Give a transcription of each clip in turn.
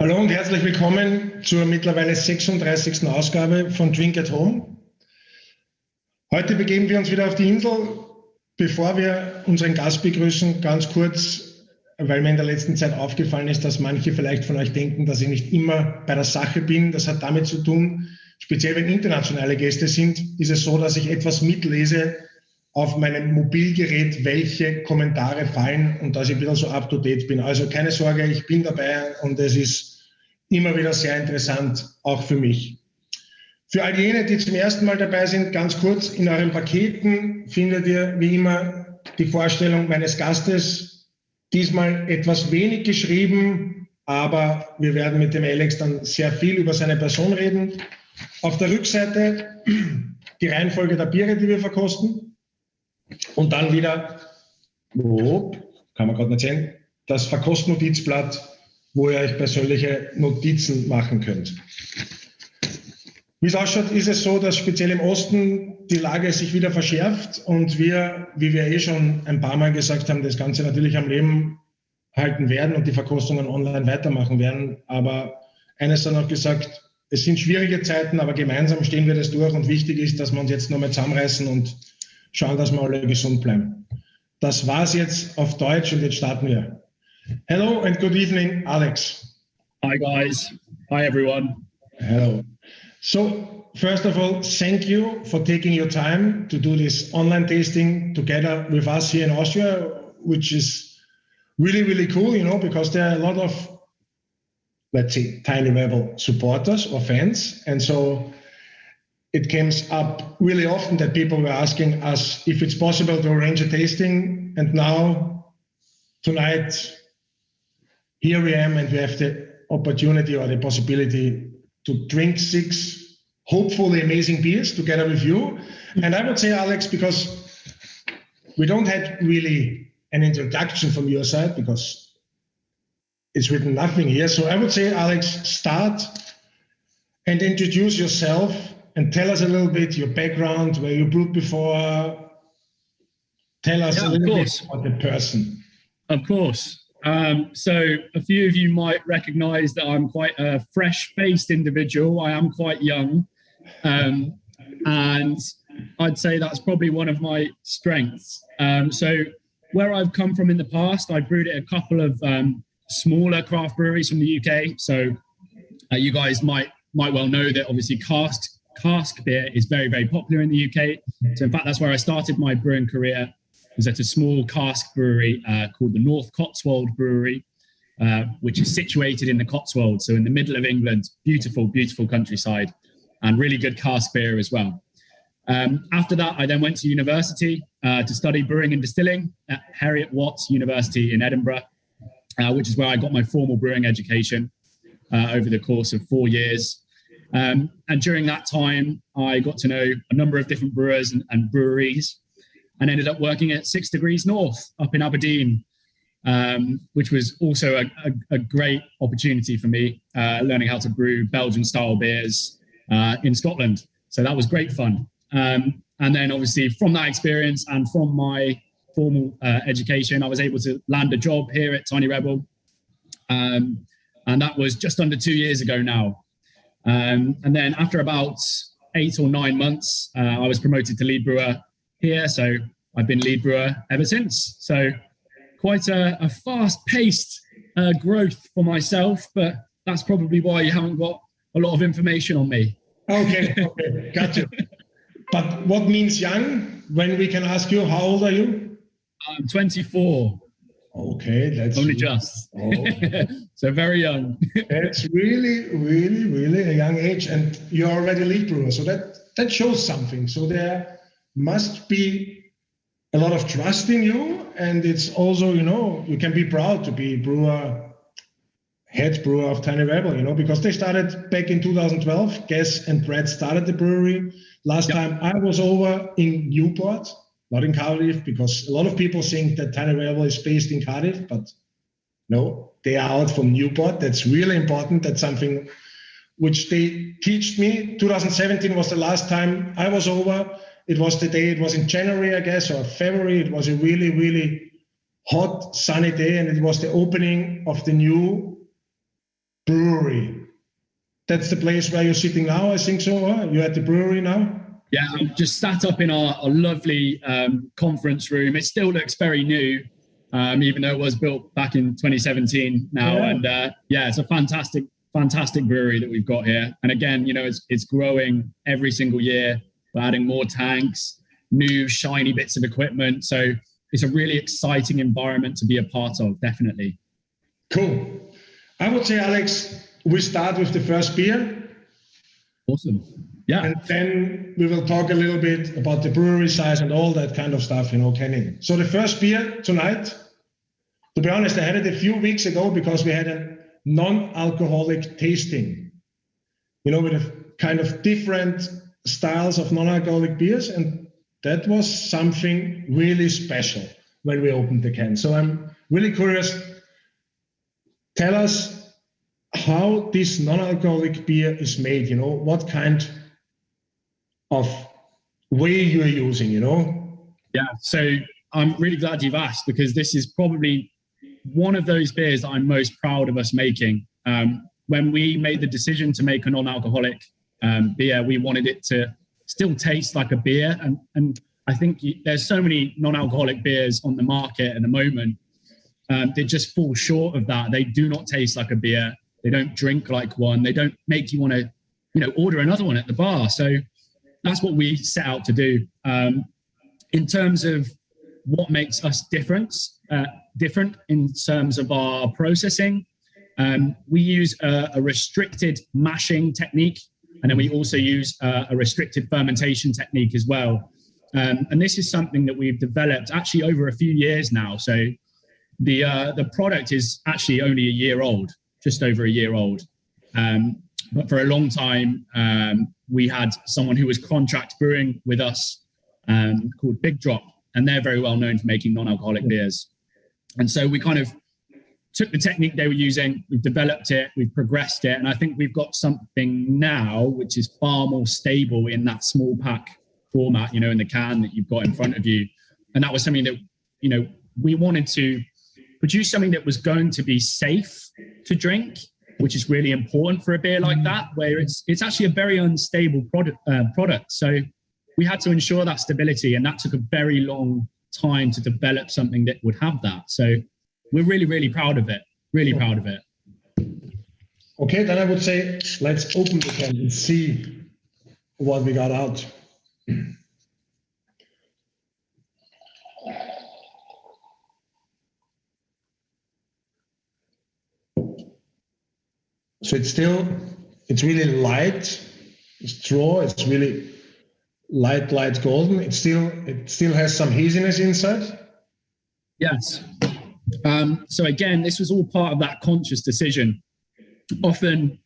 Hallo und herzlich willkommen zur mittlerweile 36. Ausgabe von Drink at Home. Heute begeben wir uns wieder auf die Insel. Bevor wir unseren Gast begrüßen, ganz kurz, weil mir in der letzten Zeit aufgefallen ist, dass manche vielleicht von euch denken, dass ich nicht immer bei der Sache bin. Das hat damit zu tun, speziell wenn internationale Gäste sind, ist es so, dass ich etwas mitlese auf meinem Mobilgerät, welche Kommentare fallen und dass ich ein bisschen so up-to-date bin. Also keine Sorge, ich bin dabei und es ist immer wieder sehr interessant, auch für mich. Für all jene, die zum ersten Mal dabei sind, ganz kurz, in euren Paketen findet ihr wie immer die Vorstellung meines Gastes. Diesmal etwas wenig geschrieben, aber wir werden mit dem Alex dann sehr viel über seine Person reden. Auf der Rückseite die Reihenfolge der Biere, die wir verkosten. Und dann wieder, kann man gerade nicht sehen, das Verkostnotizblatt, wo ihr euch persönliche Notizen machen könnt. Wie es ausschaut, ist es so, dass speziell im Osten die Lage sich wieder verschärft und wir, wie wir schon ein paar Mal gesagt haben, das Ganze natürlich am Leben halten werden und die Verkostungen online weitermachen werden. Aber eines dann noch gesagt, es sind schwierige Zeiten, aber gemeinsam stehen wir das durch und wichtig ist, dass wir uns jetzt nochmal zusammenreißen und schauen, dass wir alle gesund bleiben. Das war's jetzt auf Deutsch und jetzt starten wir. Hello and good evening, Alex. Hi guys. Hi everyone. Hello. So, first of all, thank you for taking your time to do this online tasting together with us here in Austria, which is really, really cool, you know, because there are a lot of, let's say, Tiny Rebel supporters or fans. And so it comes up really often that people were asking us if it's possible to arrange a tasting. And now, tonight, here we am, and we have the opportunity or the possibility to drink 6 hopefully amazing beers together with you. And I would say, Alex, because we don't have really an introduction from your side because it's written nothing here. So I would say, Alex, start and introduce yourself and tell us a little bit your background, where you brewed before. Tell us a little bit about the person. Of course. So a few of you might recognize that I'm quite a fresh-faced individual. I am quite young. And I'd say that's probably one of my strengths. So where I've come from in the past, I brewed at a couple of smaller craft breweries from the UK. So you guys might well know that obviously cask beer is very, very popular in the UK. So in fact, that's where I started my brewing career. It was at a small cask brewery called the North Cotswold Brewery, which is situated in the Cotswolds, so in the middle of England. Beautiful, beautiful countryside, and really good cask beer as well. After that, I then went to university to study brewing and distilling at Herriot-Watt University in Edinburgh, which is where I got my formal brewing education over the course of 4 years. And during that time, I got to know a number of different brewers and breweries, and ended up working at 6 Degrees North up in Aberdeen, which was also a great opportunity for me, learning how to brew Belgian-style beers in Scotland. So that was great fun. And then obviously from that experience and from my formal education, I was able to land a job here at Tiny Rebel. And that was just under 2 years ago now. And then after about 8 or 9 months, I was promoted to lead brewer here. So I've been lead brewer ever since. So quite a fast-paced growth for myself, but that's probably why you haven't got a lot of information on me. Okay, got you. But what means young? When we can ask you, how old are you? I'm 24. Okay, that's only just. So very young. That's really, really, really a young age, and you're already lead brewer. So that shows something. So there must be a lot of trust in you, and it's also, you know, you can be proud to be head brewer of Tiny Rebel, you know, because they started back in 2012. Ges and Brad started the brewery. Last time I was over in Newport, not in Cardiff, because a lot of people think that Tiny Rebel is based in Cardiff, but no, they are out from Newport. That's really important. That's something which they taught me. 2017 was the last time I was over. It was the day, it was in January, I guess, or February. It was a really, really hot, sunny day, and it was the opening of the new Brewery. That's the place where you're sitting now, I think so. Huh? You're at the brewery now? Yeah, I'm just sat up in our lovely conference room. It still looks very new, even though it was built back in 2017 now. Yeah. And it's a fantastic brewery that we've got here. And again, it's growing every single year. We're adding more tanks, new shiny bits of equipment. So it's a really exciting environment to be a part of, definitely. Cool. I would say, Alex, we start with the first beer. Awesome. Yeah. And then we will talk a little bit about the brewery size and all that kind of stuff, canning. So the first beer tonight, to be honest, I had it a few weeks ago because we had a non-alcoholic tasting, with a kind of different styles of non-alcoholic beers. And that was something really special when we opened the can. So I'm really curious. Tell us how this non-alcoholic beer is made, what kind of way you're using, Yeah, so I'm really glad you've asked, because this is probably one of those beers that I'm most proud of us making. When we made the decision to make a non-alcoholic beer, we wanted it to still taste like a beer. And I think there's so many non-alcoholic beers on the market at the moment that just fall short of that. They do not taste like a beer. They don't drink like one. They don't make you want to, order another one at the bar. So that's what we set out to do. In terms of what makes us different in terms of our processing, we use a restricted mashing technique, and then we also use a restricted fermentation technique as well. And this is something that we've developed actually over a few years now. So the product is actually only a year old, just over a year old. But for a long time, we had someone who was contract brewing with us called Big Drop, and they're very well known for making non-alcoholic beers. And so we kind of took the technique they were using, we've developed it, we've progressed it, and I think we've got something now which is far more stable in that small pack format, in the can that you've got in front of you. And that was something that, we wanted to produce something that was going to be safe to drink, which is really important for a beer like that, where it's actually a very unstable product. So we had to ensure that stability, and that took a very long time to develop something that would have that. So we're really, really proud of it. Really proud of it. Okay, then I would say let's open the can and see what we got out. So it's really light. It's raw. It's really light golden. It still has some haziness inside. Yes. So again, this was all part of that conscious decision. Often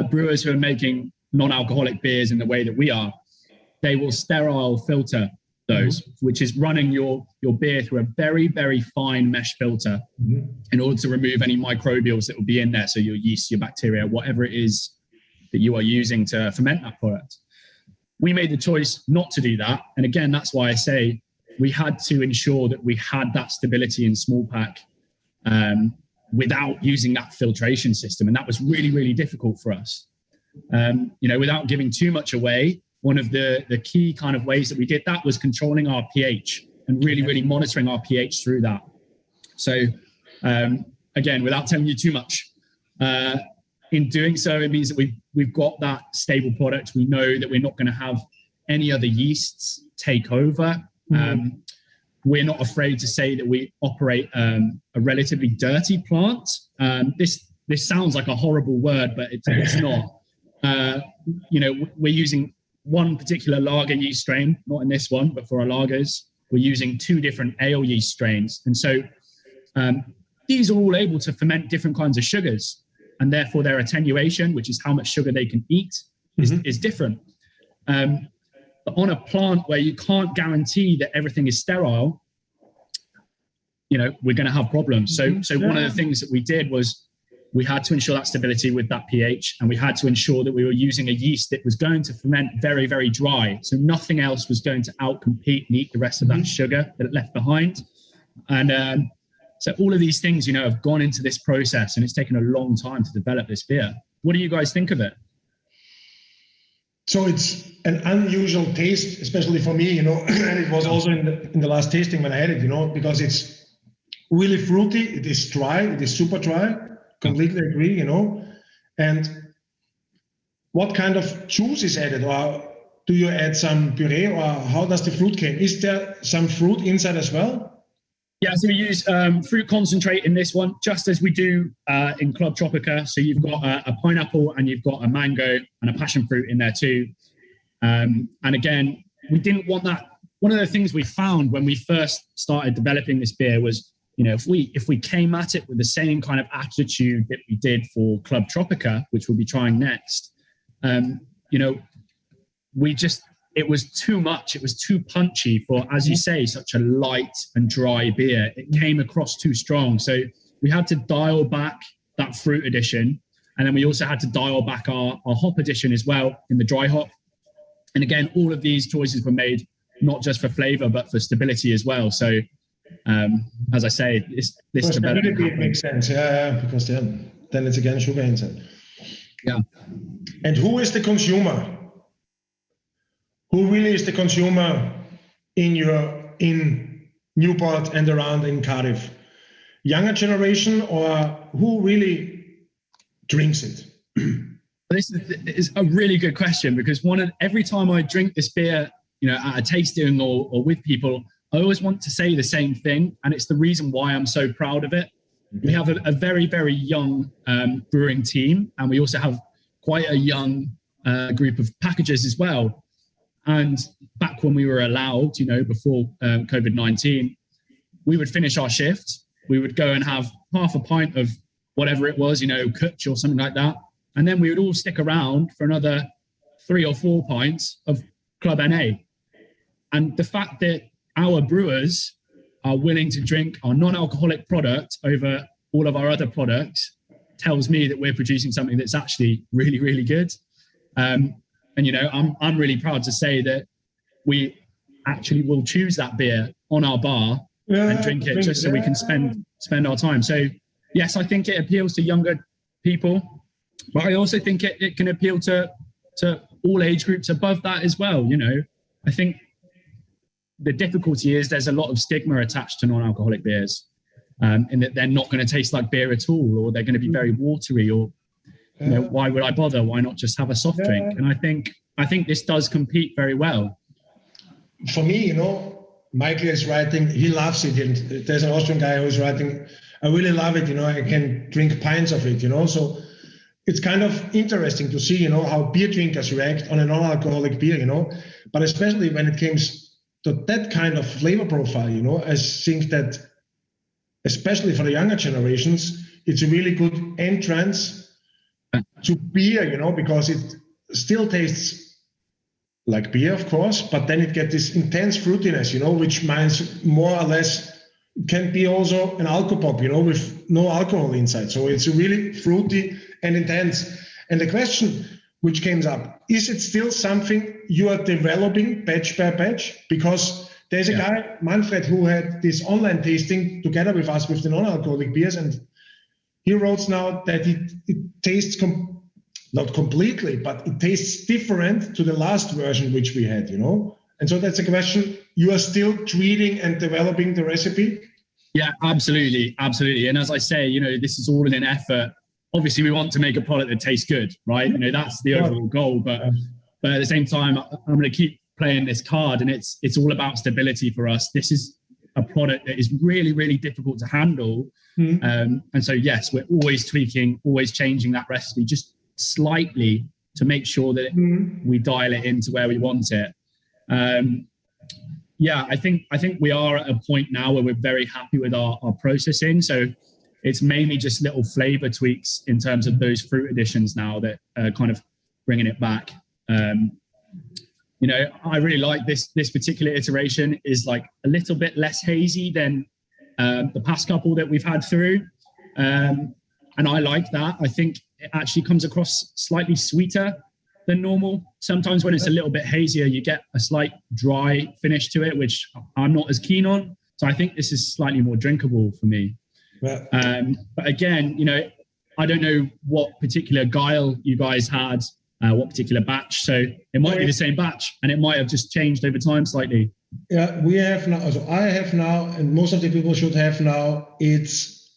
brewers who are making non-alcoholic beers in the way that we are, they will sterile filter those, which is running your beer through a very, very fine mesh filter in order to remove any microbials that will be in there. So your yeast, your bacteria, whatever it is that you are using to ferment that product. We made the choice not to do that. And again, that's why I say we had to ensure that we had that stability in small pack without using that filtration system. And that was really, really difficult for us. Without giving too much away, one of the key kind of ways that we did that was controlling our pH and really, really monitoring our pH through that. So again, without telling you too much, in doing so, it means that we've got that stable product. We know that we're not going to have any other yeasts take over. We're not afraid to say that we operate a relatively dirty plant. This sounds like a horrible word, but it's not. We're using one particular lager yeast strain, not in this one, but for our lagers, we're using 2 different ale yeast strains. And so these are all able to ferment different kinds of sugars, and therefore their attenuation, which is how much sugar they can eat, is different. But on a plant where you can't guarantee that everything is sterile, we're going to have problems. So one of the things that we did was we had to ensure that stability with that pH, and we had to ensure that we were using a yeast that was going to ferment very, very dry. So nothing else was going to outcompete and eat the rest of that sugar that it left behind. And So all of these things, have gone into this process, and it's taken a long time to develop this beer. What do you guys think of it? So it's an unusual taste, especially for me, and it was also in the last tasting when I had it, because it's really fruity. It is dry. It is super dry. Completely agree, And what kind of juice is added? Or do you add some puree, or how does the fruit came? Is there some fruit inside as well? Yeah, so we use fruit concentrate in this one, just as we do in Club Tropica. So you've got a pineapple, and you've got a mango and a passion fruit in there too. And again, we didn't want that. One of the things we found when we first started developing this beer was, if we came at it with the same kind of attitude that we did for Club Tropica, which we'll be trying next, it was too much. It was too punchy for, as you say, such a light and dry beer. It came across too strong. So we had to dial back that fruit addition. And then we also had to dial back our hop addition as well in the dry hop. And again, all of these choices were made not just for flavor, but for stability as well. So as I say, this development it makes sense. Yeah, because then it's again sugar inside. Yeah. And who is the consumer? Who really is the consumer in Newport and around in Cardiff? Younger generation, or who really drinks it? This is a really good question, because every time I drink this beer, at a tasting or with people, I always want to say the same thing, and it's the reason why I'm so proud of it. We have a very, very young brewing team, and we also have quite a young group of packagers as well. And back when we were allowed, before COVID-19, we would finish our shift. We would go and have half a pint of whatever it was, Kutch or something like that. And then we would all stick around for another 3 or 4 pints of Club NA. And the fact that our brewers are willing to drink our non-alcoholic product over all of our other products tells me that we're producing something that's actually really, really good. I'm really proud to say that we actually will choose that beer on our bar and drink it just so we can spend our time. So yes, I think it appeals to younger people, but I also think it can appeal to all age groups above that as well. I think the difficulty is there's a lot of stigma attached to non-alcoholic beers, in that they're not going to taste like beer at all, or they're going to be very watery, or why would I bother? Why not just have a soft drink? And I think this does compete very well. For me, Michael is writing, he loves it. And there's an Austrian guy who's writing, I really love it, I can drink pints of it, so it's kind of interesting to see, how beer drinkers react on a non-alcoholic beer, but especially when it comes to that kind of flavor profile, I think that, especially for the younger generations, it's a really good entrance to beer, because it still tastes like beer, of course, but then it gets this intense fruitiness, which means more or less can be also an alcopop, with no alcohol inside. So it's really fruity and intense. And the question which came up, is it still something you are developing batch by batch? Because there's a guy, Manfred, who had this online tasting together with us with the non-alcoholic beers, and he wrote now that it tastes not completely, but it tastes different to the last version which we had, And so that's a question. You are still tweaking and developing the recipe? Yeah, absolutely. Absolutely. And as I say, this is all in an effort. Obviously, we want to make a product that tastes good, right? That's the overall goal. But at the same time, I'm going to keep playing this card, and it's all about stability for us. This is a product that is really, really difficult to handle. And so, yes, we're always tweaking, always changing that recipe just slightly to make sure that we dial it into where we want it. I think we are at a point now where we're very happy with our processing. So it's mainly just little flavor tweaks in terms of those fruit additions now that are kind of bringing it back. I really like this particular iteration is like a little bit less hazy than the past couple that we've had through. And I like that. I think it actually comes across slightly sweeter than normal. Sometimes when it's a little bit hazier, you get a slight dry finish to it, which I'm not as keen on. So I think this is slightly more drinkable for me. Yeah. But again, I don't know what particular guile you guys had, what particular batch. So it might be the same batch, and it might have just changed over time slightly. Yeah, we have now. So I have now, and most of the people should have now. It's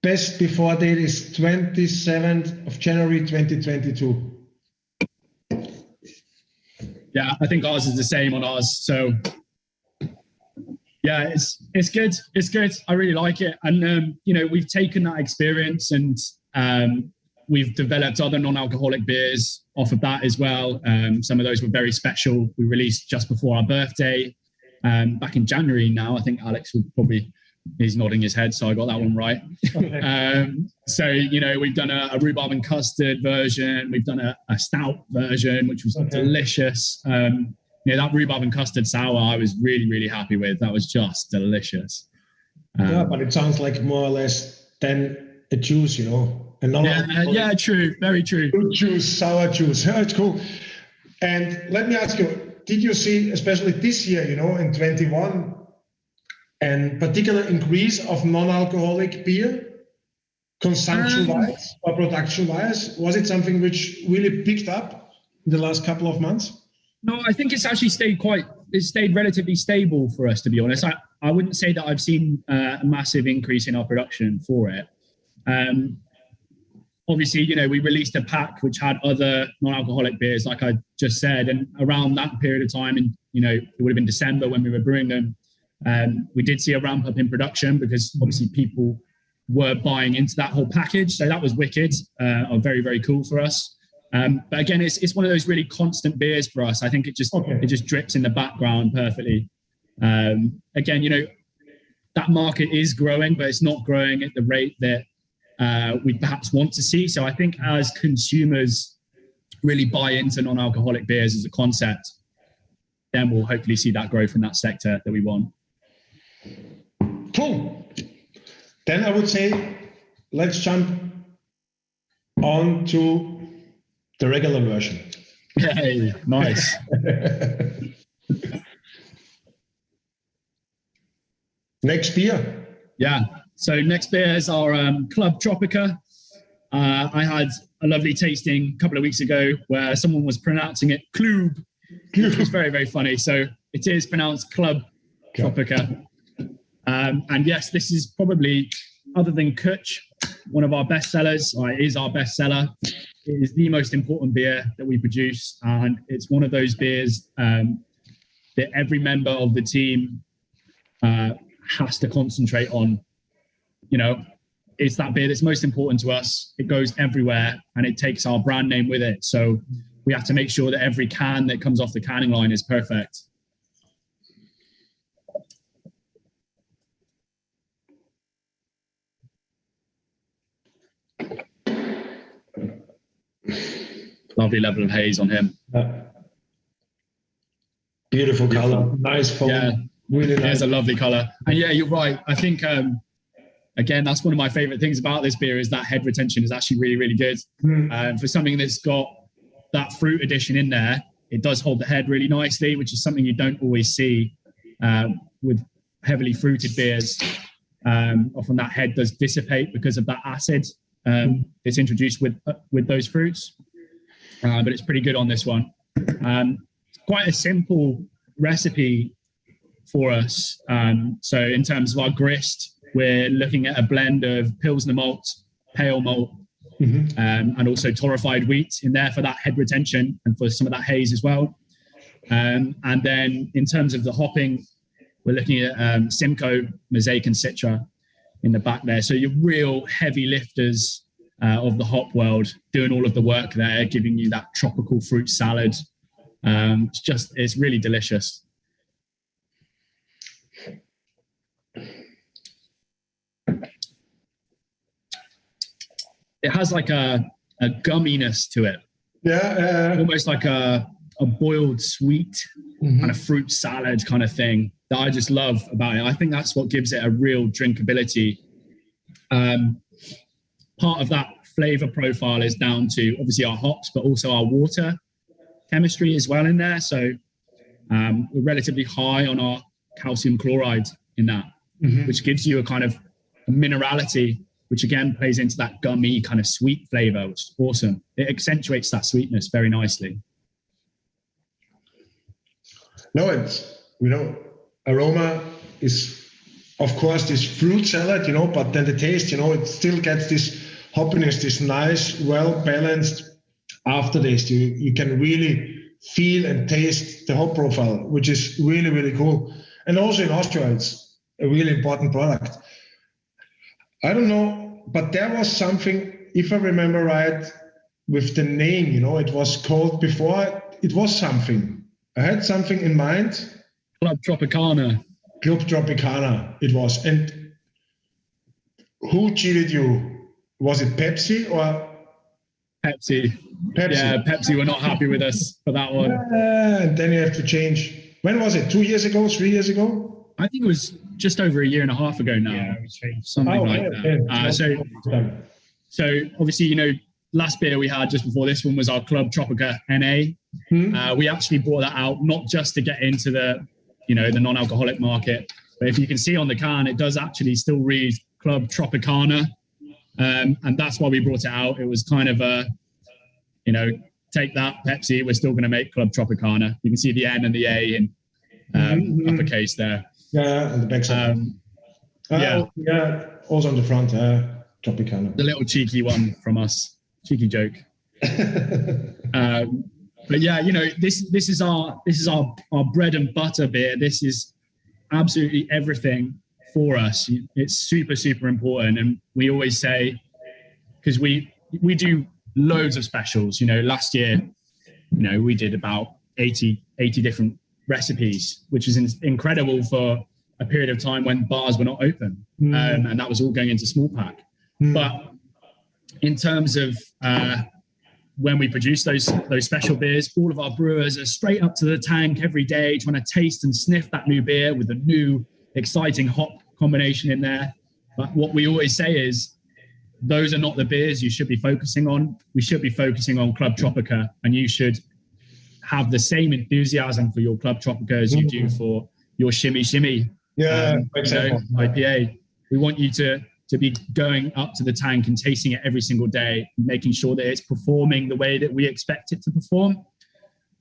best before date is 27th of January 2022. Yeah, I think ours is the same on ours. So yeah, it's good. It's good. I really like it. And, we've taken that experience and we've developed other non-alcoholic beers off of that as well. Some of those were very special. We released just before our birthday back in January now. I think Alex will he's nodding his head, so I got that one right. So, we've done a rhubarb and custard version. We've done a stout version, which was delicious. That rhubarb and custard sour, I was really, really happy with. That was just delicious. Yeah, but it sounds like more or less than a juice, Yeah, true. Very true. Fruit juice, sour juice. It's cool. And let me ask you, did you see, especially this year, in 21, and particular increase of non-alcoholic beer consumption-wise or production-wise? Was it something which really picked up in the last couple of months? No, I think it's actually stayed relatively stable for us, to be honest. I wouldn't say that I've seen a massive increase in our production for it. Obviously, we released a pack which had other non-alcoholic beers, like I just said, and around that period of time, and it would have been December when we were brewing them, we did see a ramp up in production because obviously people were buying into that whole package. So that was wicked, very, very cool for us. But again, it's one of those really constant beers for us. I think it just drips in the background perfectly. Again, that market is growing, but it's not growing at the rate that we perhaps want to see. So I think as consumers really buy into non-alcoholic beers as a concept, then we'll hopefully see that growth in that sector that we want. Cool. Then I would say, let's jump on to the regular version. Hey, nice. Next beer. Yeah. So next beer is our Club Tropica. I had a lovely tasting a couple of weeks ago where someone was pronouncing it Club, which was very, very funny. So it is pronounced Club Tropica. And yes, this is probably, other than Kutch, one of our best sellers, or it is our best seller. It is the most important beer that we produce. And it's one of those beers that every member of the team has to concentrate on. It's that beer that's most important to us. It goes everywhere and it takes our brand name with it. So we have to make sure that every can that comes off the canning line is perfect. Lovely level of haze on him. Beautiful color, nice foam. Yeah, really nice. It's a lovely color. And yeah, you're right. I think, again, that's one of my favorite things about this beer is that head retention is actually really, really good. For something that's got that fruit addition in there, it does hold the head really nicely, which is something you don't always see with heavily fruited beers. Often that head does dissipate because of that acid that's introduced with those fruits. But it's pretty good on this one. It's quite a simple recipe for us. So in terms of our grist, we're looking at a blend of Pilsner malt, pale malt, and also torrefied wheat in there for that head retention and for some of that haze as well. And then in terms of the hopping, we're looking at Simcoe, Mosaic and Citra in the back there. So your real heavy lifters of the hop world doing all of the work there, giving you that tropical fruit salad. It's really delicious. It has like a gumminess to it. Yeah. Almost like a boiled sweet kind of fruit salad kind of thing that I just love about it. I think that's what gives it a real drinkability. Part of that flavor profile is down to obviously our hops, but also our water chemistry as well in there. So we're relatively high on our calcium chloride in that, which gives you a kind of minerality, which again plays into that gummy kind of sweet flavor, which is awesome. It accentuates that sweetness very nicely. No, it's, aroma is, of course, this fruit salad, but then the taste, it still gets this hoppiness, this nice, well-balanced aftertaste. You can really feel and taste the hop profile, which is really, really cool. And also in Austria, it's a really important product. I don't know, but there was something, if I remember right, with the name, it was called before, it was something. I had something in mind. Club Tropicana. Club Tropicana, it was. And who cheated you? Was it Pepsi or? Pepsi. Yeah, Pepsi were not happy with us for that one. And then you have to change. When was it? 2 years ago? 3 years ago? I think it was just over a year and a half ago now. Yeah, we changed something like that. So obviously, last beer we had just before this one was our Club Tropica NA. We actually brought that out not just to get into the non-alcoholic market, but if you can see on the can, it does actually still read Club Tropicana. And that's why we brought it out. It was kind of a, take that, Pepsi, we're still going to make Club Tropicana. You can see the N and the A in uppercase there. Yeah, and the backside. Yeah, also on the front, Tropicana. The little cheeky one from us. Cheeky joke. But yeah, this is our bread and butter beer. This is absolutely everything for us. It's super, super important. And we always say, because we do loads of specials, last year, we did about 80 different recipes, which is incredible for a period of time when bars were not open. And that was all going into small pack. But in terms of when we produce those special beers, all of our brewers are straight up to the tank every day trying to taste and sniff that new beer with a new exciting hop combination in there. But what we always say is, those are not the beers you should be focusing on. We should be focusing on Club Tropica, and you should have the same enthusiasm for your Club Tropica as you do for your Shimmy Shimmy IPA. We want you to be going up to the tank and tasting it every single day, making sure that it's performing the way that we expect it to perform.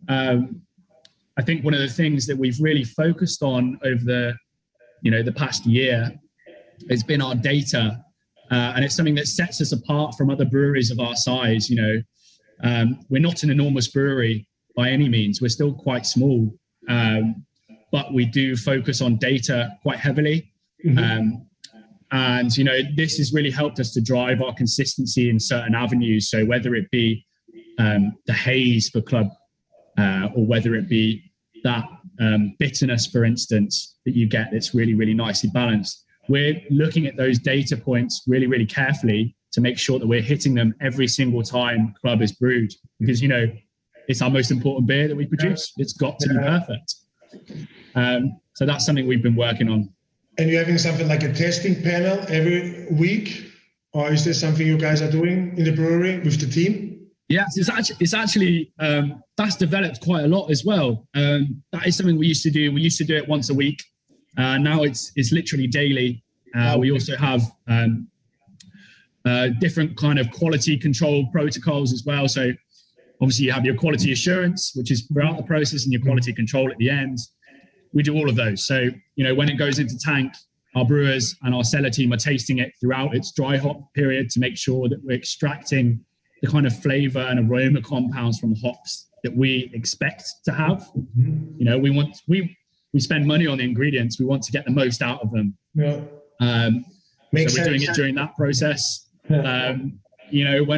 I think one of the things that we've really focused on over the past year has been our data. And it's something that sets us apart from other breweries of our size. We're not an enormous brewery by any means. We're still quite small, but we do focus on data quite heavily. And, this has really helped us to drive our consistency in certain avenues. So whether it be the haze for Club, or whether it be that bitterness, for instance, that you get that's really, really nicely balanced, we're looking at those data points really, really carefully to make sure that we're hitting them every single time Club is brewed. Because, it's our most important beer that we produce. It's got to be perfect. So that's something we've been working on. And you're having something like a testing panel every week? Or is this something you guys are doing in the brewery with the team? Yes, it's actually that's developed quite a lot as well. That is something we used to do. We used to do it once a week. Now it's literally daily. We also have different kind of quality control protocols as well. So obviously you have your quality assurance, which is throughout the process, and your quality control at the end. We do all of those. So, when it goes into tank, our brewers and our cellar team are tasting it throughout its dry hop period to make sure that we're extracting the kind of flavor and aroma compounds from hops that we expect to have. We spend money on the ingredients. We want to get the most out of them. Yeah. So we're doing it during that process. When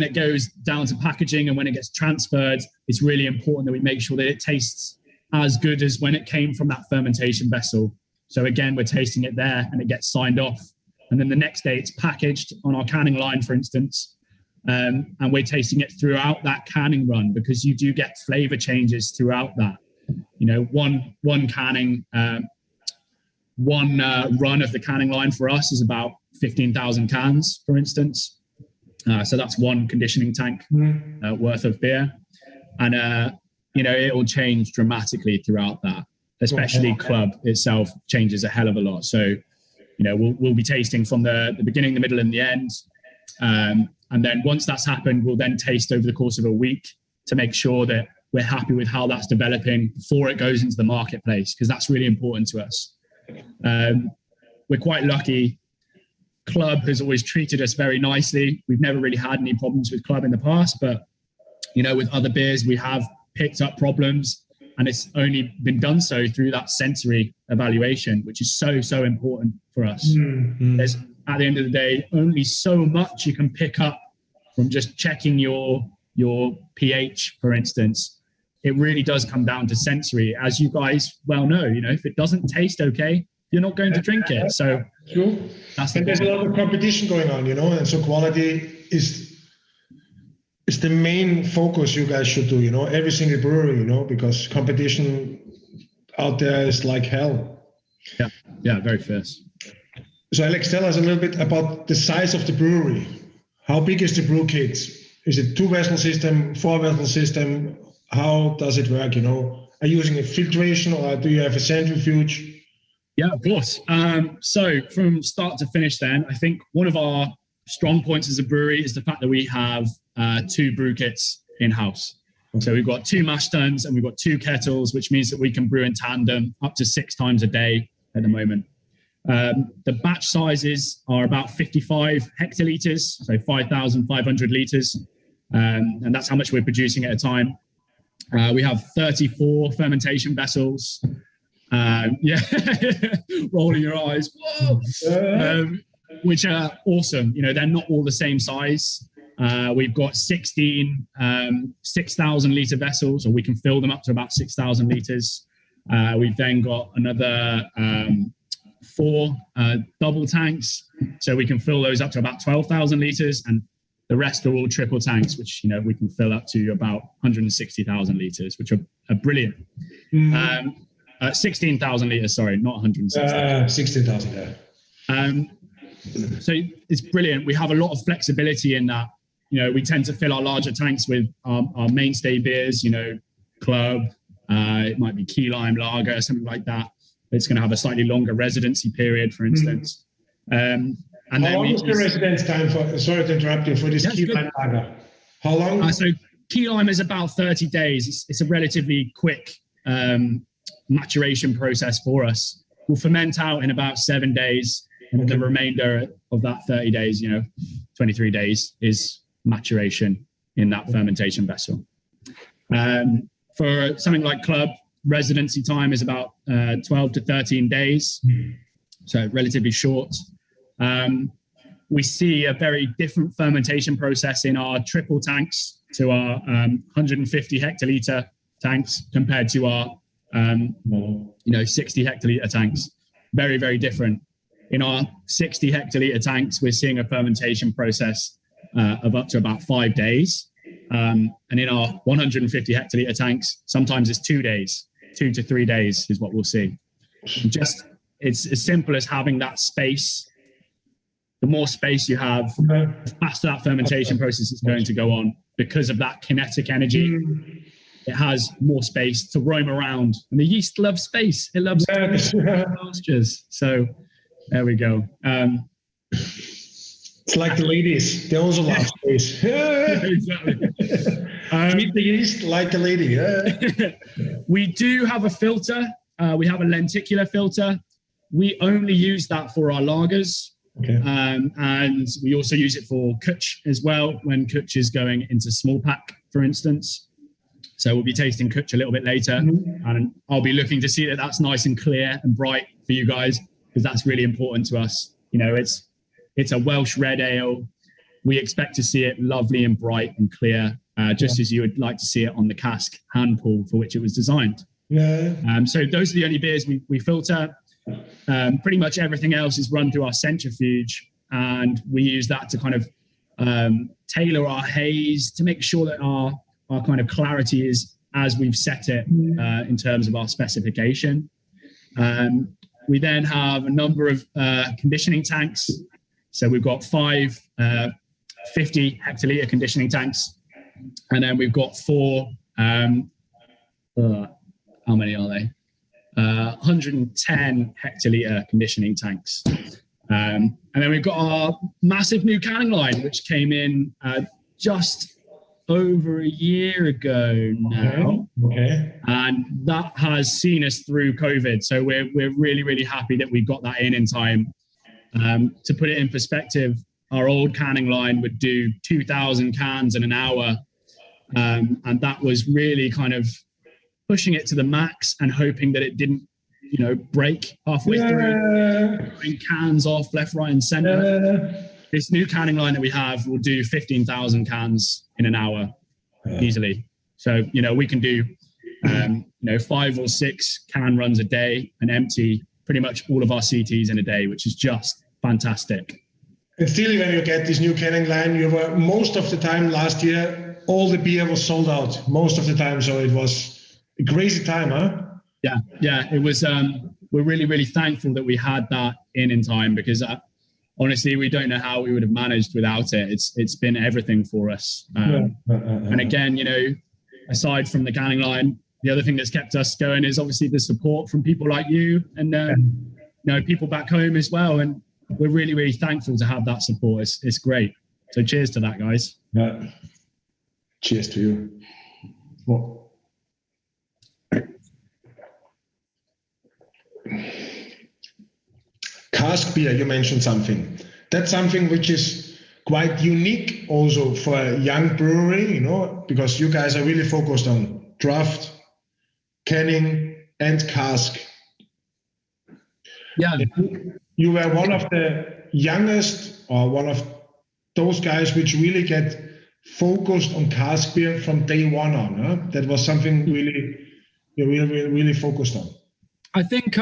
it goes down to packaging and when it gets transferred, it's really important that we make sure that it tastes as good as when it came from that fermentation vessel. So again, we're tasting it there and it gets signed off. And then the next day it's packaged on our canning line, for instance. And we're tasting it throughout that canning run, because you do get flavor changes throughout that. One canning, one run of the canning line for us is about 15,000 cans, for instance. So that's one conditioning tank worth of beer. And, it will change dramatically throughout that, especially Club itself changes a hell of a lot. So we'll be tasting from the beginning, the middle, and the end. And then once that's happened, we'll then taste over the course of a week to make sure that we're happy with how that's developing before it goes into the marketplace, because that's really important to us. We're quite lucky. Club has always treated us very nicely. We've never really had any problems with Club in the past, but with other beers, we have picked up problems, and it's only been done so through that sensory evaluation, which is so important for us. There's, at the end of the day, only so much you can pick up from just checking your pH, for instance. It really does come down to sensory, as you guys well know. If it doesn't taste okay, you're not going to drink it. So true. And there's a lot of competition going on, and so quality is the main focus you guys should do, every single brewery, because competition out there is like hell. Yeah, very fierce. So Alex, tell us a little bit about the size of the brewery. How big is the brew kit? Is it 2-vessel system, 4-vessel system? How does it work? Are you using a filtration, or do you have a centrifuge? Yeah, of course. So from start to finish then, I think one of our strong points as a brewery is the fact that we have 2 brew kits in-house. So we've got 2 mash tuns and we've got 2 kettles, which means that we can brew in tandem up to 6 times a day at the moment. The batch sizes are about 55 hectolitres, so 5,500 litres. And that's how much we're producing at a time. We have 34 fermentation vessels. Rolling your eyes. Whoa! Which are awesome. They're not all the same size. We've got 16 6,000 litre vessels, or we can fill them up to about 6,000 litres. We've then got another 4 double tanks, so we can fill those up to about 12,000 litres, and the rest are all triple tanks, which we can fill up to about 160,000 litres, which are brilliant. 16,000 litres, sorry, not 160,000. 16,000, yeah. So it's brilliant. We have a lot of flexibility in that. We tend to fill our larger tanks with our mainstay beers, Club, it might be key lime lager, something like that. It's going to have a slightly longer residency period, for instance. And how long is the residence time for, sorry to interrupt you, for this key lime lager? How long? So key lime is about 30 days. It's a relatively quick maturation process for us. We'll ferment out in about 7 days, and the remainder of that 30 days, 23 days is maturation in that fermentation vessel. For something like Club, residency time is about 12 to 13 days, so relatively short. We see a very different fermentation process in our triple tanks to our 150 hectolitre tanks compared to our 60 hectolitre tanks. Very, very different. In our 60 hectolitre tanks, we're seeing a fermentation process of up to about 5 days. And in our 150 hectolitre tanks, sometimes it's 2 days, 2 to 3 days is what we'll see. It's as simple as having that space. The more space you have, the faster that fermentation process is going to go on because of that kinetic energy. It has more space to roam around, and the yeast loves space. It loves pastures. So there we go. It's like the ladies; they also love space. Exactly. Treat the yeast like a lady. We do have a filter. We have a lenticular filter. We only use that for our lagers. Okay. And we also use it for Kutch as well, when Kutch is going into small pack, for instance. So we'll be tasting Kutch a little bit later, and I'll be looking to see that that's nice and clear and bright for you guys, because that's really important to us. It's a Welsh red ale. We expect to see it lovely and bright and clear, just as you would like to see it on the cask hand pull for which it was designed. So those are the only beers we filter. Pretty much everything else is run through our centrifuge, and we use that to kind of tailor our haze to make sure that our kind of clarity is as we've set it in terms of our specification. We then have a number of conditioning tanks. So we've got 5 50 hectolitre conditioning tanks, and then we've got 4 how many are they? 110 hectolitre conditioning tanks. And then we've got our massive new canning line, which came in just over a year ago now. Okay. And that has seen us through COVID. So we're really, really happy that we got that in time. To put it in perspective, our old canning line would do 2,000 cans in an hour. And that was really kind of pushing it to the max and hoping that it didn't, break halfway through, throwing cans off left, right, and center. This new canning line that we have will do 15,000 cans in an hour easily. So, we can do, 5 or 6 can runs a day and empty pretty much all of our CTs in a day, which is just fantastic. And still, when you get this new canning line, you were most of the time last year, all the beer was sold out most of the time. So it was a crazy time, huh? Yeah. It was. We're really, really thankful that we had that in time, because honestly, we don't know how we would have managed without it. It's been everything for us. And again, aside from the canning line, the other thing that's kept us going is obviously the support from people like you and people back home as well. And we're really, really thankful to have that support. It's great. So cheers to that, guys. Yeah. Cheers to you. Well, cask beer, you mentioned something. That's something which is quite unique also for a young brewery, because you guys are really focused on draft, canning, and cask. Yeah. You were one of the youngest, or one of those guys which really get focused on cask beer from day one on. Huh? That was something you really focused on. I think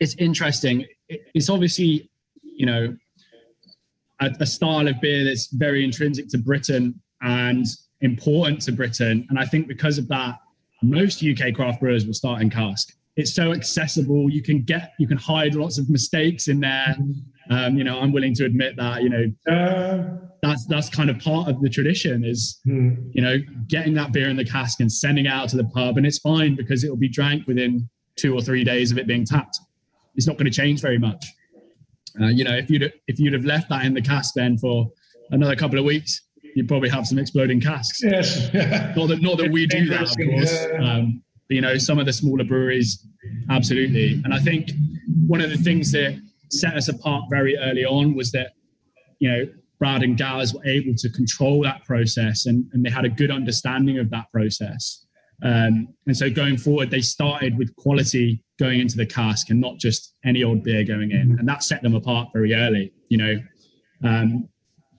it's interesting. It's obviously, a style of beer that's very intrinsic to Britain and important to Britain. And I think because of that, most UK craft brewers will start in cask. It's so accessible. You can hide lots of mistakes in there. I'm willing to admit that, that's kind of part of the tradition is, getting that beer in the cask and sending it out to the pub. And it's fine because it will be drank within 2 or 3 days of it being tapped. It's not going to change very much. If you'd have left that in the cask then for another couple of weeks, you'd probably have some exploding casks. Yes. Not that we do that, of course. But, some of the smaller breweries, absolutely. And I think one of the things that set us apart very early on was that, Brad and Gaz were able to control that process and they had a good understanding of that process. And so going forward, they started with quality going into the cask and not just any old beer going in. And that set them apart very early.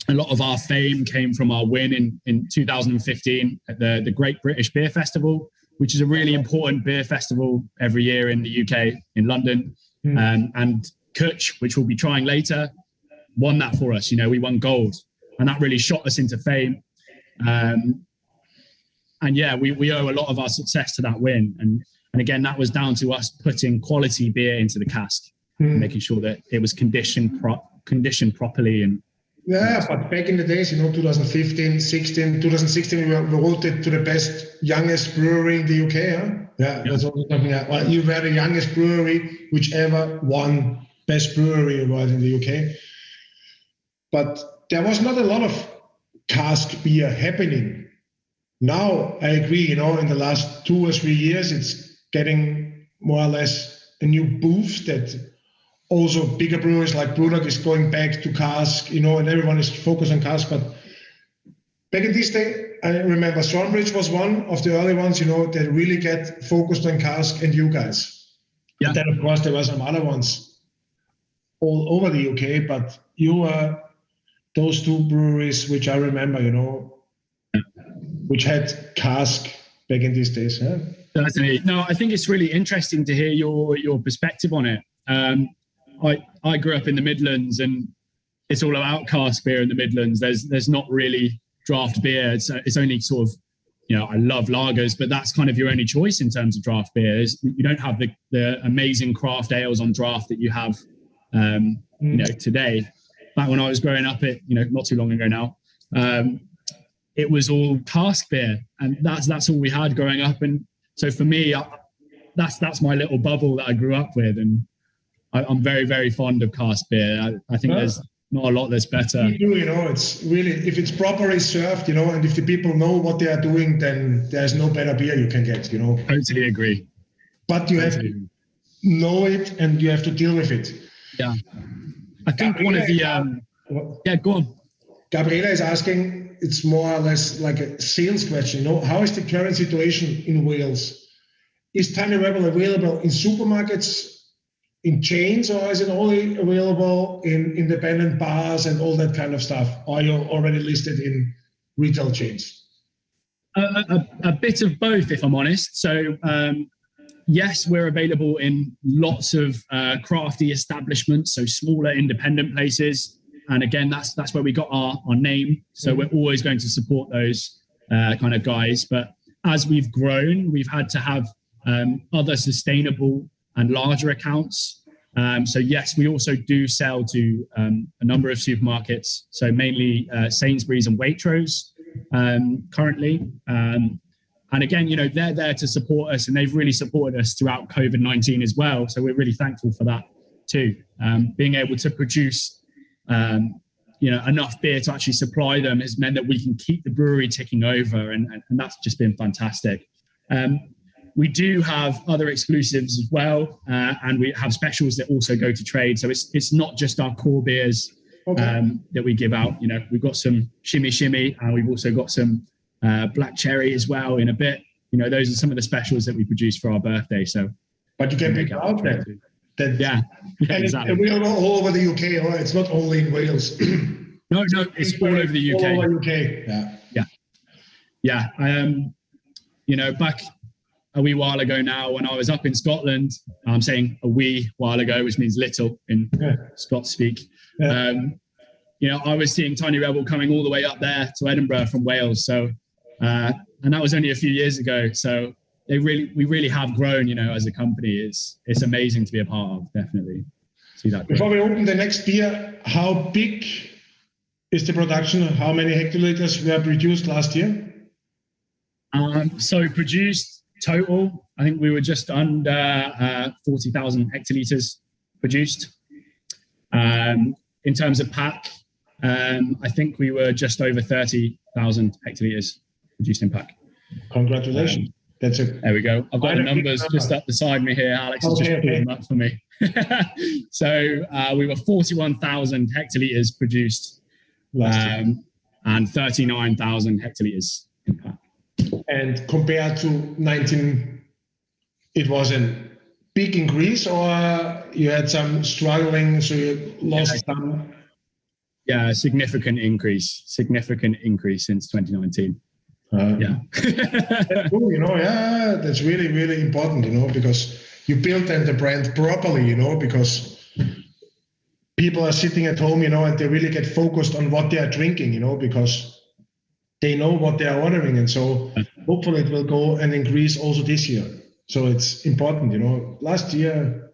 A lot of our fame came from our win in 2015 at the Great British Beer Festival, which is a really important beer festival every year in the UK, in London. And Kutch, which we'll be trying later, won that for us. We won gold. And that really shot us into fame. And yeah, we owe a lot of our success to that win. And again, that was down to us putting quality beer into the cask, making sure that it was conditioned properly. And but back in the days, 2015, 2016, we were voted to the best youngest brewery in the UK. Huh? Yeah, that's also something. Well, you were the youngest brewery which ever won best brewery award in the UK. But there was not a lot of cask beer happening. Now, I agree, in the last 2 or 3 years, it's getting more or less a new boost that also bigger breweries like Brewdog is going back to cask, and everyone is focused on cask. But back in this day, I remember Swanbridge was one of the early ones, that really get focused on cask, and you guys. Yeah. And then, of course, there were some other ones all over the UK, but you were those 2 breweries which I remember, which had cask back in these days. Yeah? Certainly. No, I think it's really interesting to hear your perspective on it. I grew up in the Midlands, and it's all about cask beer in the Midlands. There's not really draft beer. It's only sort of, I love lagers, but that's kind of your only choice in terms of draft beers. You don't have the amazing craft ales on draft that you have, today. Back when I was growing up, not too long ago now, it was all cask beer, and that's all we had growing up. And so for me, that's my little bubble that I grew up with. And I'm very, very fond of cask beer. I think there's not a lot that's better. It's really, if it's properly served, and if the people know what they are doing, then there's no better beer you can get, Totally agree. But you have to know it and you have to deal with it. Yeah. I think one of the, go on. Gabriela is asking, it's more or less like a sales question, how is the current situation in Wales? Is Tiny Rebel available in supermarkets, in chains, or is it only available in independent bars and all that kind of stuff? Or are you already listed in retail chains? A bit of both, if I'm honest. So, yes, we're available in lots of crafty establishments, so smaller independent places. And again, that's where we got our name. So we're always going to support those kind of guys. But as we've grown, we've had to have other sustainable and larger accounts. So yes, we also do sell to a number of supermarkets. So mainly Sainsbury's and Waitrose currently. And again, they're there to support us, and they've really supported us throughout COVID-19 as well. So we're really thankful for that too. Being able to produce enough beer to actually supply them has meant that we can keep the brewery ticking over, and that's just been fantastic. We do have other exclusives as well, and we have specials that also go to trade. So it's not just our core beers that we give out. We've got some Shimmy Shimmy, and we've also got some black cherry as well in a bit. Those are some of the specials that we produce for our birthday. So, but you can pick out there. Yeah, exactly. And we're all over the UK. Right? It's not only in Wales. No, it's all over the UK. All over UK. Yeah. Back a wee while ago now, when I was up in Scotland, I'm saying a wee while ago, which means little in Scots speak. Yeah. I was seeing Tiny Rebel coming all the way up there to Edinburgh from Wales. So, and that was only a few years ago. So we really have grown, as a company. It's amazing to be a part of, definitely. See that growth. Before we open the next beer, how big is the production? How many hectoliters were produced last year? So produced total, I think we were just under 40,000 hectoliters produced. In terms of pack, I think we were just over 30,000 hectoliters produced in pack. Congratulations. There we go. I've got the numbers just up beside me here. Alex has just pulled them up for me. So we were 41,000 hectoliters produced and 39,000 hectoliters in pack. And compared to 19, it was a big increase, or you had some struggling, so you lost some? Yeah, significant increase since 2019. That's cool, that's really, really important, because you build then the brand properly, because people are sitting at home, and they really get focused on what they are drinking, because they know what they are ordering. And so hopefully it will go and increase also this year. So it's important, last year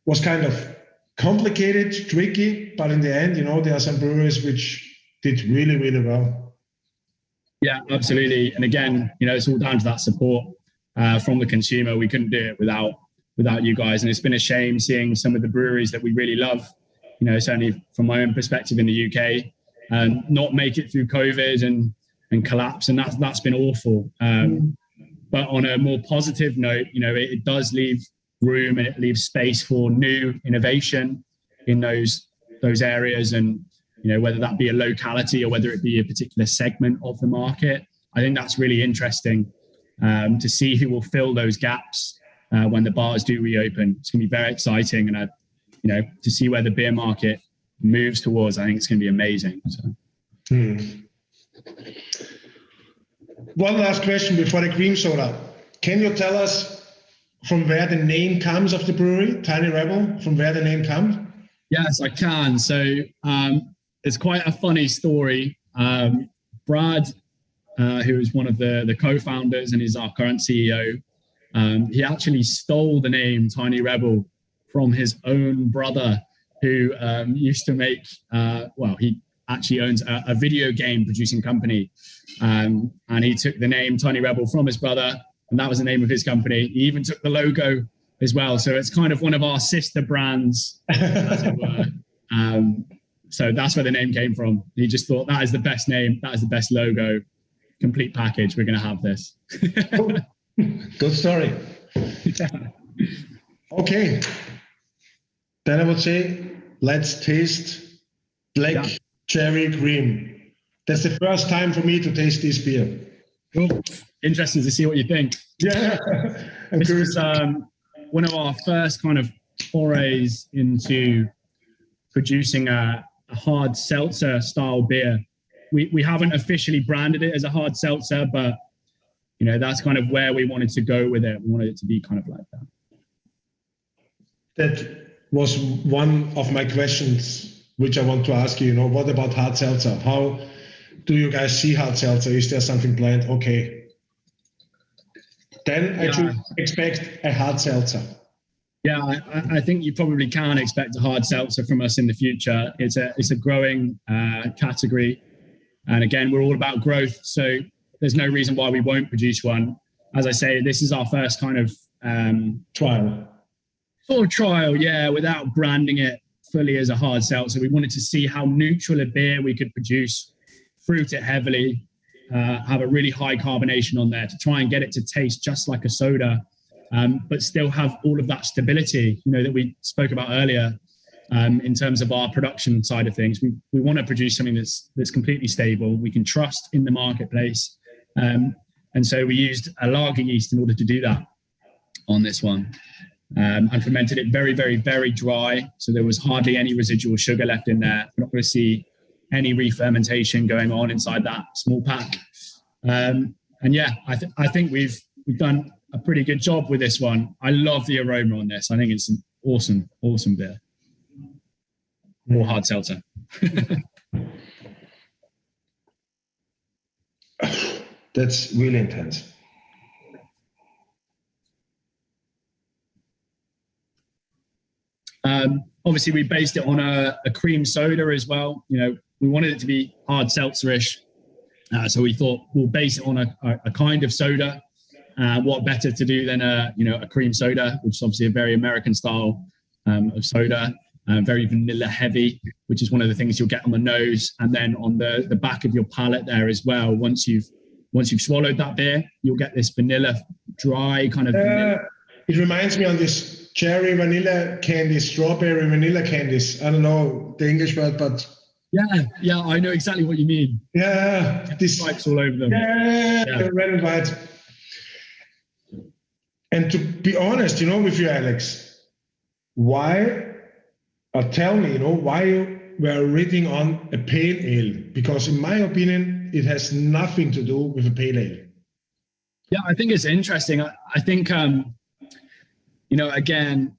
was kind of complicated, tricky, but in the end, there are some breweries which did really, really well. Yeah, absolutely. And again, it's all down to that support from the consumer. We couldn't do it without you guys. And it's been a shame seeing some of the breweries that we really love, certainly from my own perspective in the UK, not make it through COVID and collapse. And that's been awful. But on a more positive note, it does leave room and it leaves space for new innovation in those areas. And, whether that be a locality or whether it be a particular segment of the market, I think that's really interesting to see who will fill those gaps when the bars do reopen. It's going to be very exciting. And, to see where the beer market moves towards, I think it's going to be amazing. So. One last question before the cream soda. Can you tell us from where the name comes of the brewery, Tiny Rebel, from where the name comes? Yes, I can. So it's quite a funny story. Brad, who is one of the co-founders and is our current CEO, he actually stole the name Tiny Rebel from his own brother, who used to make, he actually owns a video game producing company. And he took the name Tiny Rebel from his brother, and that was the name of his company. He even took the logo as well. So it's kind of one of our sister brands, as it were. So that's where the name came from. He just thought, that is the best name, that is the best logo, complete package, we're going to have this. Good story. Yeah. Okay. Then I would say, let's taste black cherry cream. That's the first time for me to taste this beer. Cool. Interesting to see what you think. Yeah. This was one of our first kind of forays into producing a hard seltzer style beer. We haven't officially branded it as a hard seltzer, but you know, that's kind of where we wanted to go with it. We wanted it to be kind of like that. That was one of my questions, which I want to ask you. You know, what about hard seltzer? How do you guys see hard seltzer? Is there something planned? Okay. Then I should expect a hard seltzer. Yeah, I think you probably can expect a hard seltzer from us in the future. It's a growing category. And again, we're all about growth. So there's no reason why we won't produce one. As I say, this is our first kind of trial. Sort of trial, yeah, without branding it fully as a hard seltzer. We wanted to see how neutral a beer we could produce, fruit it heavily, have a really high carbonation on there to try and get it to taste just like a soda, but still have all of that stability, you know, that we spoke about earlier in terms of our production side of things. We want to produce something that's completely stable, we can trust in the marketplace. And so we used a lager yeast in order to do that on this one. And fermented it very, very, very dry. So there was hardly any residual sugar left in there. We're not going to see any re-fermentation going on inside that small pack. And yeah, I think we've done a pretty good job with this one. I love the aroma on this. I think it's an awesome, awesome beer. More hard seltzer. That's really intense. Obviously, we based it on a cream soda as well. You know, we wanted it to be hard seltzerish. So we thought we'll base it on a kind of soda. What better to do than a cream soda, which is obviously a very American style of soda, very vanilla heavy, which is one of the things you'll get on the nose, and then on the back of your palate there as well. Once you've swallowed that beer, you'll get this vanilla, dry kind of. Vanilla. It reminds me on this cherry vanilla candies, strawberry vanilla candies. I don't know the English word, but yeah, I know exactly what you mean. Yeah, this stripes all over them. Yeah, red and white. And to be honest, you know, with you, Alex, tell me, you know, why you were reading on a pale ale? Because in my opinion, it has nothing to do with a pale ale. Yeah, I think it's interesting. I think, you know, again,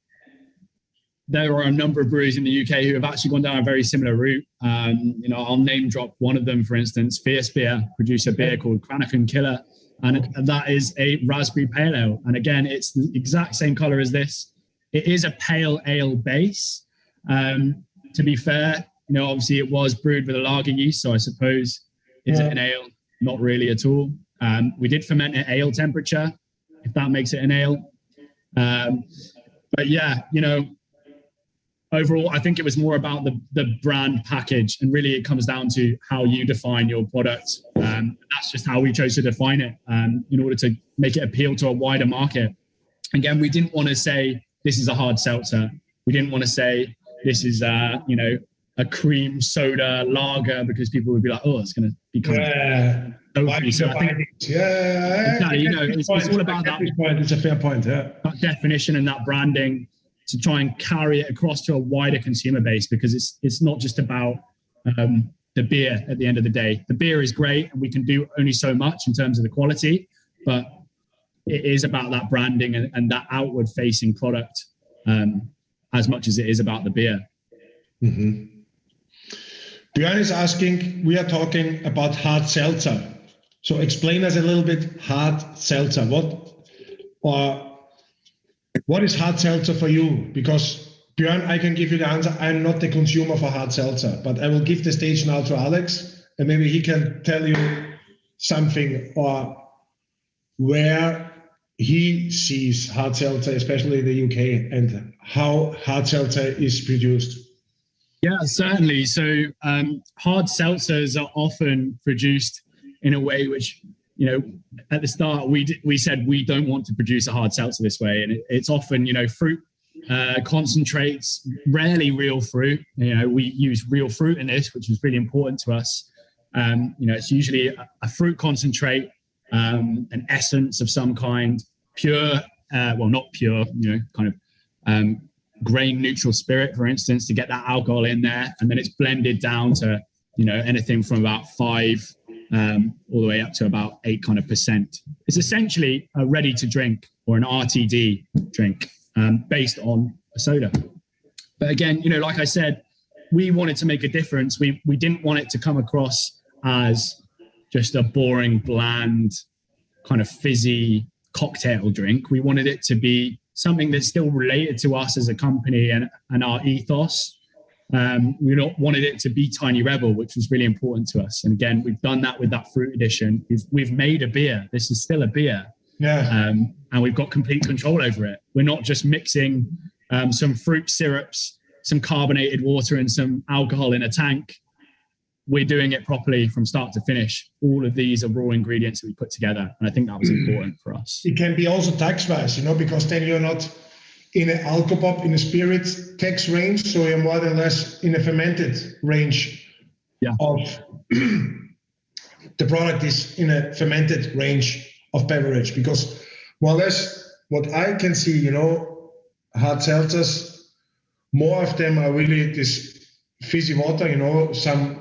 there are a number of breweries in the UK who have actually gone down a very similar route. You know, I'll name drop one of them, for instance. Fierce Beer produce a beer called Cranachan Killer, and that is a raspberry pale ale. And again, it's the exact same color as this. It is a pale ale base. To be fair, you know, obviously it was brewed with a lager yeast, so I suppose is it an ale? Not really at all. We did ferment at ale temperature, if that makes it an ale. But yeah, you know, overall, I think it was more about the brand package, and really it comes down to how you define your product. That's just how we chose to define it in order to make it appeal to a wider market. Again, we didn't want to say this is a hard seltzer. We didn't want to say this is you know, a cream soda lager, because people would be like, oh, it's going to be kind of so I think, exactly, you know, it's all about that. It's a fair point. Yeah, that definition and that branding to try and carry it across to a wider consumer base, because it's not just about the beer at the end of the day. The beer is great, and we can do only so much in terms of the quality, but it is about that branding and that outward facing product as much as it is about the beer. Mm-hmm. Björn is asking, we are talking about hard seltzer. So explain us a little bit hard seltzer. What is hard seltzer for you? Because Björn, I can give you the answer. I'm not the consumer for hard seltzer, but I will give the stage now to Alex, and maybe he can tell you something, or where he sees hard seltzer, especially in the UK, and how hard seltzer is produced. Yeah, certainly. So hard seltzers are often produced in a way which, you know, at the start we said we don't want to produce a hard seltzer this way, and it's often, you know, fruit concentrates, rarely real fruit. You know, we use real fruit in this, which is really important to us. You know, it's usually a fruit concentrate, an essence of some kind, pure, well, not pure, you know, kind of grain neutral spirit, for instance, to get that alcohol in there. And then it's blended down to, you know, anything from about 5 all the way up to about 8 kind of %. It's essentially a ready to drink or an RTD drink based on a soda. But again, you know, like I said, we wanted to make a difference. We didn't want it to come across as just a boring, bland, kind of fizzy cocktail drink. We wanted it to be something that's still related to us as a company and our ethos. We wanted it to be Tiny Rebel, which was really important to us. And again, we've done that with that fruit edition. We've made a beer. This is still a beer. Yeah. And we've got complete control over it. We're not just mixing some fruit syrups, some carbonated water and some alcohol in a tank. We're doing it properly from start to finish. All of these are raw ingredients that we put together. And I think that was important for us. It can be also tax-wise, you know, because then you're not in an alcohol, in a spirit tax range. So you're more or less in a fermented range of the product is in a fermented range of beverage, because more or less what I can see, you know, hard seltzers, more of them are really this fizzy water, you know, some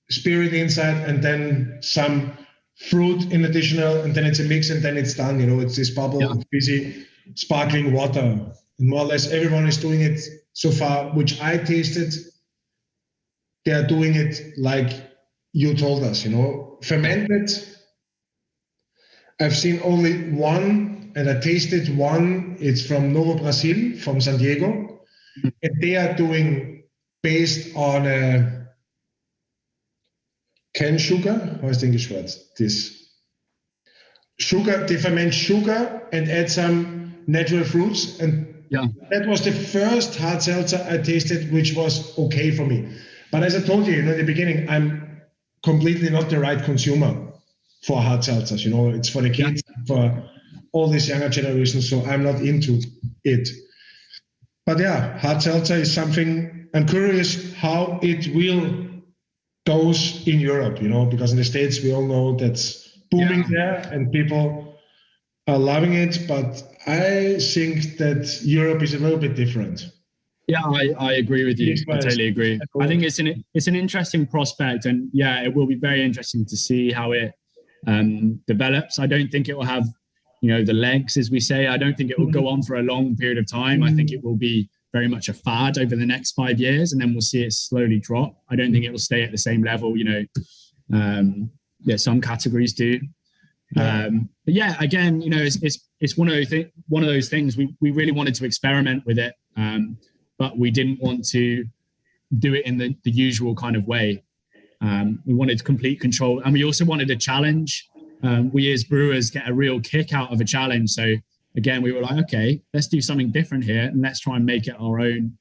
spirit inside and then some fruit in additional, and then it's a mix and then it's done, you know, it's this bubble, fizzy, sparkling water. And more or less everyone is doing it so far, which I tasted, they are doing it like you told us, you know, fermented. I've seen only one, and I tasted one. It's from Novo Brazil, from San Diego. And they are doing based on cane sugar. How is the English word? This sugar, they ferment sugar and add some natural fruits. And that was the first hard seltzer I tasted, which was okay for me. But as I told you, you know, in the beginning, I'm completely not the right consumer for hard seltzers. You know, it's for the kids, for all these younger generations. So I'm not into it. But yeah, hard seltzer is something I'm curious how it will goes in Europe, you know, because in the States we all know that's booming there and people are loving it. But I think that Europe is a little bit different. Yeah, I agree with you. I totally agree. I think it's an interesting prospect, and it will be very interesting to see how it develops. I don't think it will have, you know, the legs, as we say. I don't think it will go on for a long period of time. I think it will be very much a fad over the next 5 years, and then we'll see it slowly drop. I don't think it will stay at the same level, you know. Some categories do. But again, you know, it's one of those things. We really wanted to experiment with it, but we didn't want to do it in the usual kind of way. We wanted complete control, and we also wanted a challenge. We as brewers get a real kick out of a challenge. So again, we were like, okay, let's do something different here, and let's try and make it our own,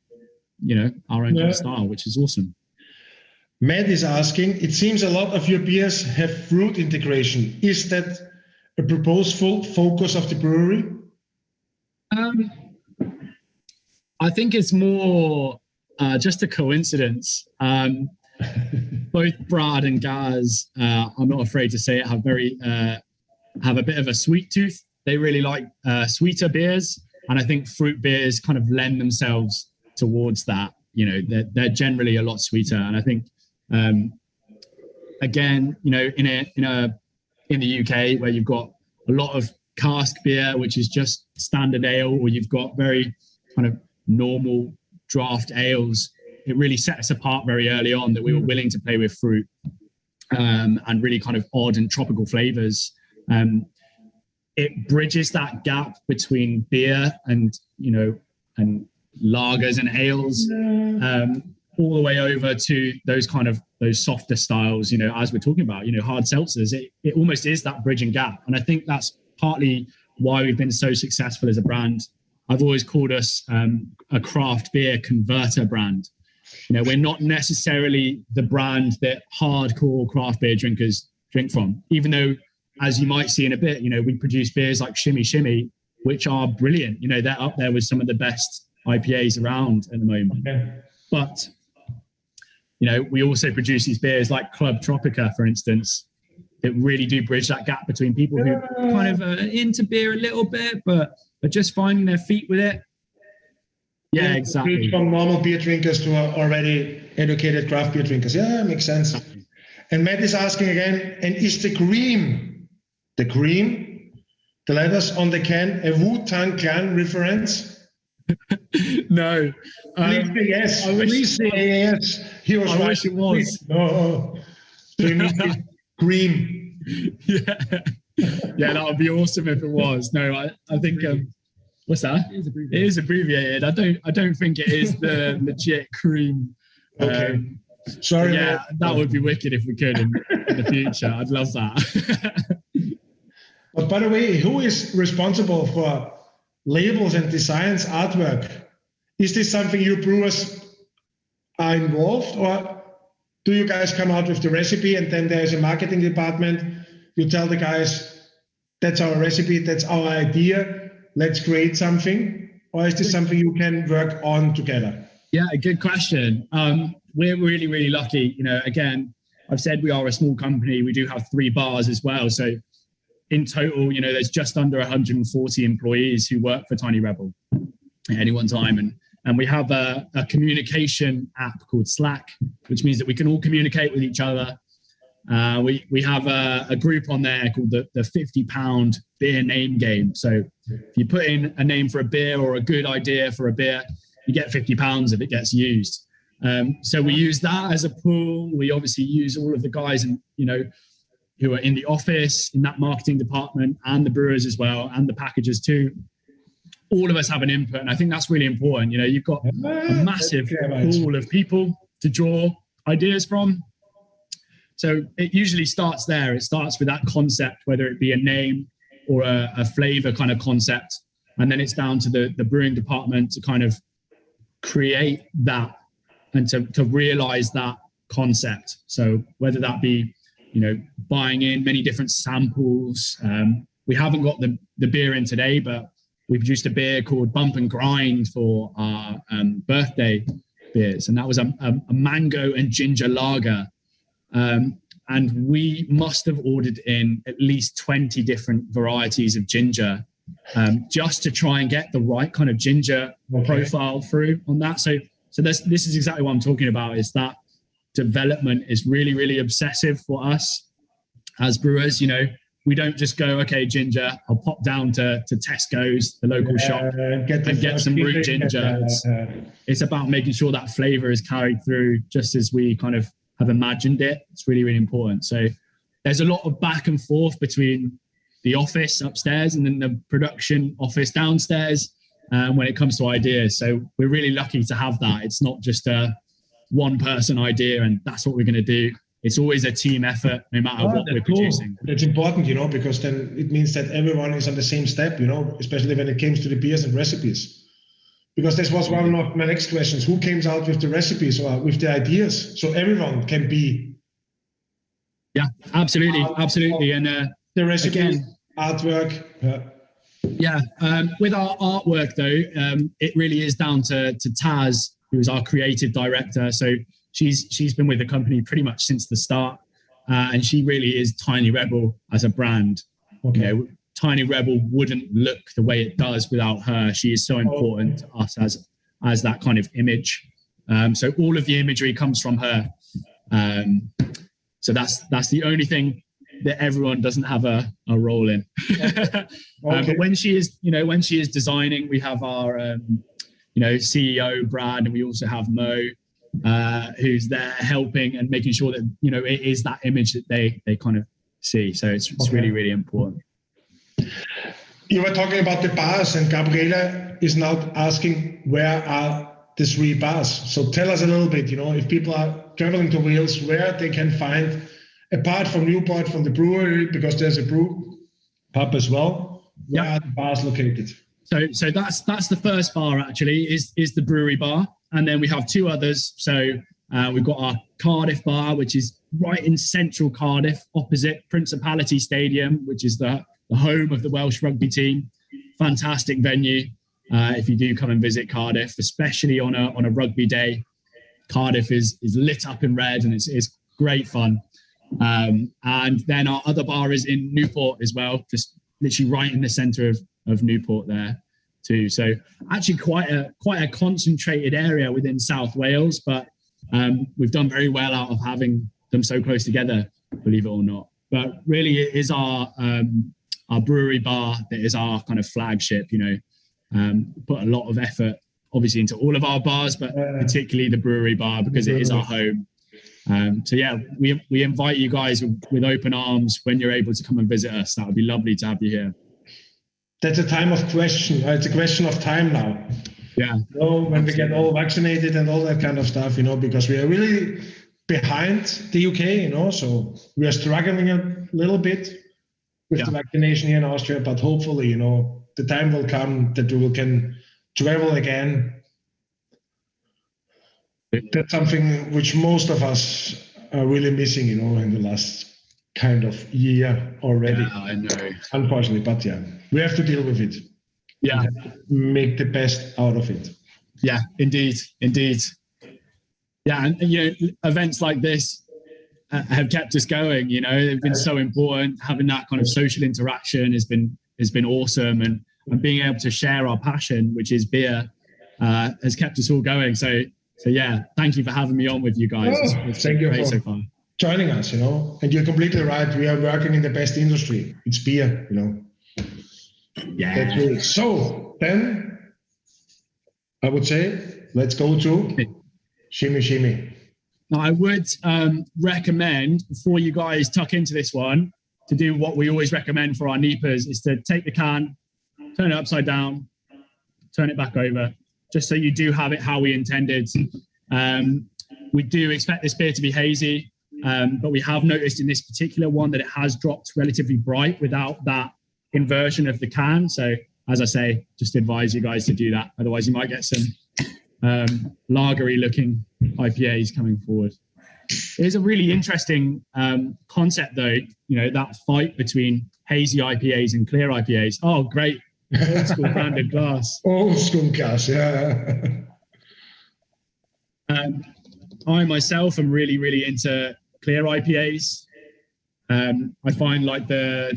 you know, our own kind of style, which is awesome. Matt is asking, it seems a lot of your beers have fruit integration. Is that a purposeful focus of the brewery? I think it's more just a coincidence. Both Brad and Gaz, I'm not afraid to say it, have a bit of a sweet tooth. They really like sweeter beers, and I think fruit beers kind of lend themselves towards that. You know, they're generally a lot sweeter, and I think again, you know, in the UK where you've got a lot of cask beer, which is just standard ale, or you've got very kind of normal draft ales, it really set us apart very early on that we were willing to play with fruit and really kind of odd and tropical flavors. It bridges that gap between beer and, you know, and lagers and ales, all the way over to those softer styles, you know, as we're talking about, you know, hard seltzers. It almost is that bridging gap. And I think that's partly why we've been so successful as a brand. I've always called us a craft beer converter brand. You know, we're not necessarily the brand that hardcore craft beer drinkers drink from, even though, as you might see in a bit, you know, we produce beers like Shimmy Shimmy, which are brilliant. You know, they're up there with some of the best IPAs around at the moment. Okay. But, you know, we also produce these beers like Club Tropica, for instance, that really do bridge that gap between people who kind of are into beer a little bit, but are just finding their feet with it. Yeah, exactly. From normal beer drinkers to already educated craft beer drinkers. Yeah, makes sense. Exactly. And Matt is asking again, and is the cream, the letters on the can, a Wu-Tang Clan reference? No. Please say yes. Please say yes. He was right. I wish it was. No. So it means cream. Yeah. Yeah, that would be awesome if it was. No, I think what's that? It is abbreviated. I don't think it is the legit cream. Okay. Sorry. Yeah, that would be wicked if we could in the future. I'd love that. But by the way, who is responsible for labels and designs, artwork? Is this something you brewers are involved, or do you guys come out with the recipe and then there's a marketing department? You tell the guys, that's our recipe, that's our idea, let's create something? Or is this something you can work on together? Yeah, a good question. We're really, really lucky. You know, again, I've said we are a small company. We do have 3 bars as well. So in total, you know, there's just under 140 employees who work for Tiny Rebel at any one time. And we have a communication app called Slack, which means that we can all communicate with each other. We have a group on there called the £50 beer name game. So if you put in a name for a beer or a good idea for a beer, you get £50 if it gets used. So we use that as a pool. We obviously use all of the guys who are in the office, in that marketing department, and the brewers as well, and the packagers too. All of us have an input, and I think that's really important. You know, you've got a massive pool of people to draw ideas from. So it usually starts there. It starts with that concept, whether it be a name or a flavor kind of concept. And then it's down to the brewing department to kind of create that and to realize that concept. So whether that be, you know, buying in many different samples. We haven't got the beer in today, but we produced a beer called Bump and Grind for our birthday beers. And that was a mango and ginger lager. And we must have ordered in at least 20 different varieties of ginger just to try and get the right kind of ginger profile through on that. So this is exactly what I'm talking about, is that development is really, really obsessive for us as brewers. You know, we don't just go, okay, ginger, I'll pop down to Tesco's, the local shop, and get some root ginger. It's about making sure that flavor is carried through just as we kind of have imagined it. It's really, really important. So there's a lot of back and forth between the office upstairs and then the production office downstairs when it comes to ideas. So we're really lucky to have that. It's not just a one person idea and that's what we're going to do. It's always a team effort, no matter what we're producing. That's important, you know, because then it means that everyone is on the same step, you know, especially when it comes to the beers and recipes. Because this was one of my next questions. Who came out with the recipes or with the ideas? So everyone can be. Yeah, absolutely. Absolutely. And the recipes, again, artwork. Yeah. With our artwork, though, it really is down to Taz, who is our creative director. So she's been with the company pretty much since the start. And she really is Tiny Rebel as a brand. Okay. You know, Tiny Rebel wouldn't look the way it does without her. She is so important to us as that kind of image. So all of the imagery comes from her. So that's the only thing that everyone doesn't have a role in. But when she is designing, we have our CEO Brad, and we also have Mo, who's there helping and making sure that, you know, it is that image that they kind of see. So it's really, really important. You were talking about the bars, and Gabriela is now asking, where are the 3 bars? So tell us a little bit, you know, if people are traveling to Wales, where they can find, apart from Newport, from the brewery, because there's a brew pub as well, Where are the bars located? So that's the first bar actually is the brewery bar, and then we have two others. So we've got our Cardiff Bar, which is right in central Cardiff, opposite Principality Stadium, which is the home of the Welsh rugby team. Fantastic venue. If you do come and visit Cardiff, especially on a rugby day, Cardiff is lit up in red, and it's great fun. And then our other bar is in Newport as well, just literally right in the centre of Newport there too. So actually quite a concentrated area within South Wales, but we've done very well out of having them so close together, believe it or not. But really it is our brewery bar that is our kind of flagship, put a lot of effort obviously into all of our bars, but particularly the brewery bar because it is our home. So yeah, we invite you guys with open arms when you're able to come and visit us. That would be lovely to have you here. That's a time of question. It's a question of time now. Yeah. When we get all vaccinated and all that kind of stuff, because we are really behind the UK, so we are struggling a little bit with the vaccination here in Austria, but hopefully, the time will come that we can travel again. That's something which most of us are really missing, in the last kind of year already. Yeah, I know. Unfortunately, but we have to deal with it. Yeah. Make the best out of it. Yeah, indeed. Yeah, and events like this have kept us going. They've been so important. Having that kind of social interaction has been awesome, and being able to share our passion, which is beer, has kept us all going. So yeah, thank you for having me on with you guys. It's thank you great for so far. Joining us. And you're completely right. We are working in the best industry. It's beer. Yeah. That's really. So then, I would say let's go to Shimmy Shimmy. Now, I would recommend, before you guys tuck into this one, to do what we always recommend for our NEPAs, is to take the can, turn it upside down, turn it back over, just so you do have it how we intended. We do expect this beer to be hazy, but we have noticed in this particular one that it has dropped relatively bright without that inversion of the can. So, as I say, just advise you guys to do that. Otherwise, you might get some lagery looking IPAs coming forward. It is a really interesting concept, though, that fight between hazy IPAs and clear IPAs. Oh, great. Old school branded glass. Old school glass, yeah. I myself am really, really into clear IPAs. I find like the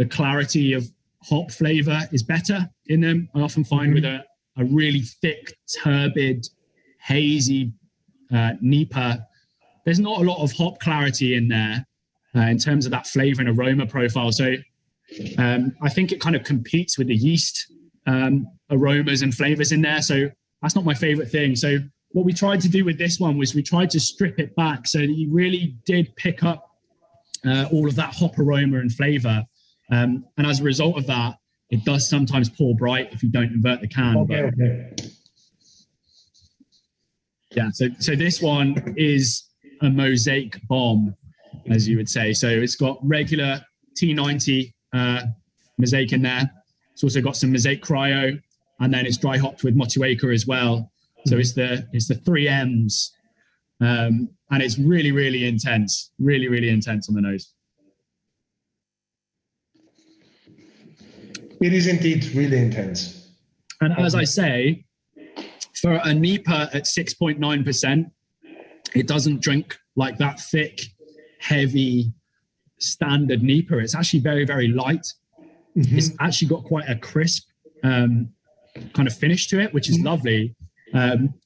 clarity of hop flavor is better in them. I often find with a really thick, turbid, hazy NEPA, there's not a lot of hop clarity in there in terms of that flavor and aroma profile. So I think it kind of competes with the yeast aromas and flavors in there. So that's not my favorite thing. So what we tried to do with this one was we tried to strip it back so that you really did pick up all of that hop aroma and flavor. And as a result of that, it does sometimes pour bright if you don't invert the can. Okay. Yeah, so this one is a Mosaic Bomb, as you would say. So it's got regular T90 Mosaic in there. It's also got some Mosaic Cryo, and then it's dry hopped with Motueka as well. So it's the 3 M's, and it's really, really intense, really, really intense on the nose. It is indeed really intense. And as I say, for a NEPA at 6.9%, it doesn't drink like that thick, heavy, standard NEPA. It's actually very, very light. Mm-hmm. It's actually got quite a crisp kind of finish to it, which is lovely.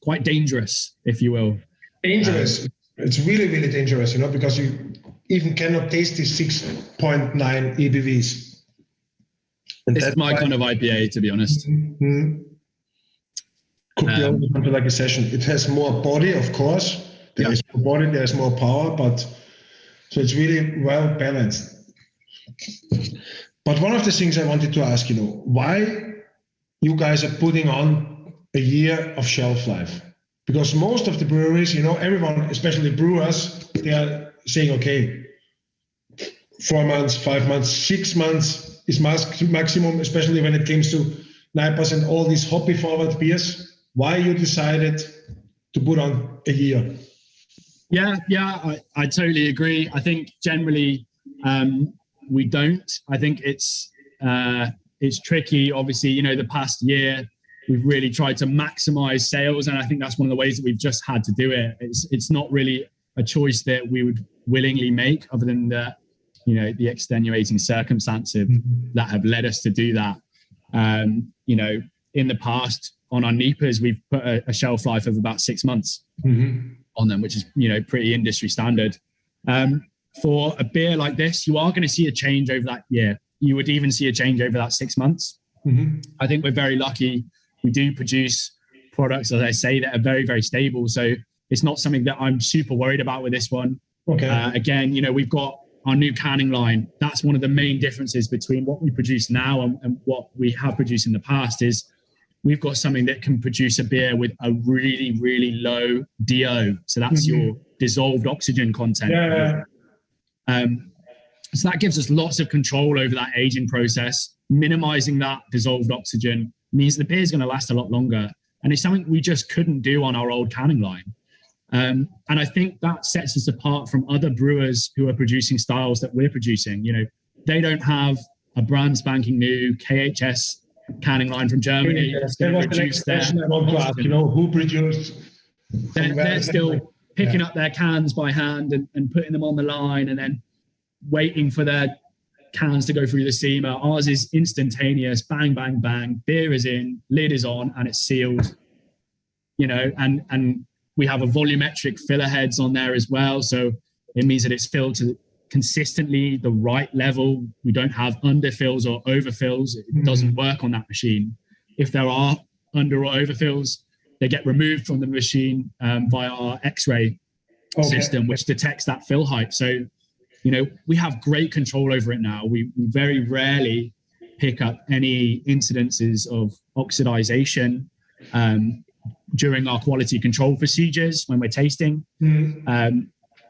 Quite dangerous, if you will. Dangerous. It's really, really dangerous, because you even cannot taste the 6.9 ABVs. And this is my kind of IPA, to be honest. Mm-hmm. Could be only like a session. It has more body, of course. There is more body, there's more power, but so it's really well balanced. But one of the things I wanted to ask, why you guys are putting on a year of shelf life? Because most of the breweries, everyone, especially brewers, they are saying, okay, 4 months, 5 months, 6 months, is maximum, especially when it comes to NIPAs and all these hoppy forward beers. Why you decided to put on a year? Yeah, I totally agree. I think generally we don't. I think it's tricky. Obviously, the past year we've really tried to maximize sales, and I think that's one of the ways that we've just had to do it. It's not really a choice that we would willingly make, other than the extenuating circumstances that have led us to do that. In the past on our NEPAs, we've put a shelf life of about 6 months on them, which is pretty industry standard. For a beer like this, you are going to see a change over that year. You would even see a change over that 6 months. I think we're very lucky. We do produce products, as I say, that are very, very stable. So it's not something that I'm super worried about with this one. Okay. Again, we've got our new canning line. That's one of the main differences between what we produce now and what we have produced in the past is we've got something that can produce a beer with a really, really low DO. So that's your dissolved oxygen content. Yeah. So that gives us lots of control over that aging process. Minimizing that dissolved oxygen means the beer is going to last a lot longer. And it's something we just couldn't do on our old canning line. And I think that sets us apart from other brewers who are producing styles that we're producing. They don't have a brand spanking new KHS canning line from Germany. That's going to reduce their who produced. They're still picking up their cans by hand and putting them on the line and then waiting for their cans to go through the seamer. Ours is instantaneous, bang, bang, bang. Beer is in, lid is on, and it's sealed. And we have a volumetric filler heads on there as well. So it means that it's filled to consistently the right level. We don't have underfills or overfills. It doesn't work on that machine. If there are under or overfills, they get removed from the machine via our X-ray system, which detects that fill height. So, we have great control over it now. We very rarely pick up any incidences of oxidization during our quality control procedures when we're tasting.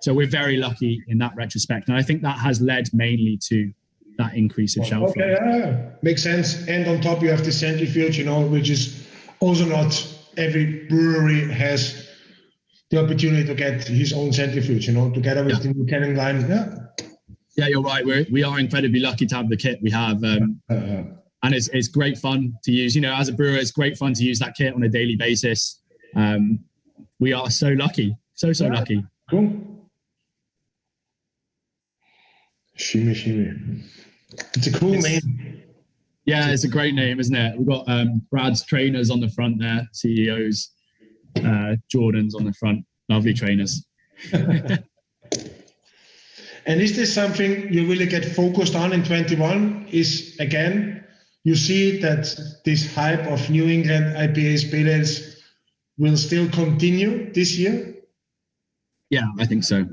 So we're very lucky in that retrospect. And I think that has led mainly to that increase of shelf life. Yeah. Makes sense. And on top, you have the centrifuge, which is also not every brewery has the opportunity to get his own centrifuge, together with the new canning line. Yeah, you're right. We are incredibly lucky to have the kit we have. And it's great fun to use. As a brewer, it's great fun to use that kit on a daily basis. We are so lucky. So lucky. Cool. Shimmy Shimmy. It's a cool name. Yeah, it's a great name, isn't it? We've got Brad's trainers on the front there, CEOs, Jordan's on the front. Lovely trainers. And is this something you really get focused on in 21? Is, again, you see that this hype of New England IPAs, pale ales will still continue this year? Yeah, I think so,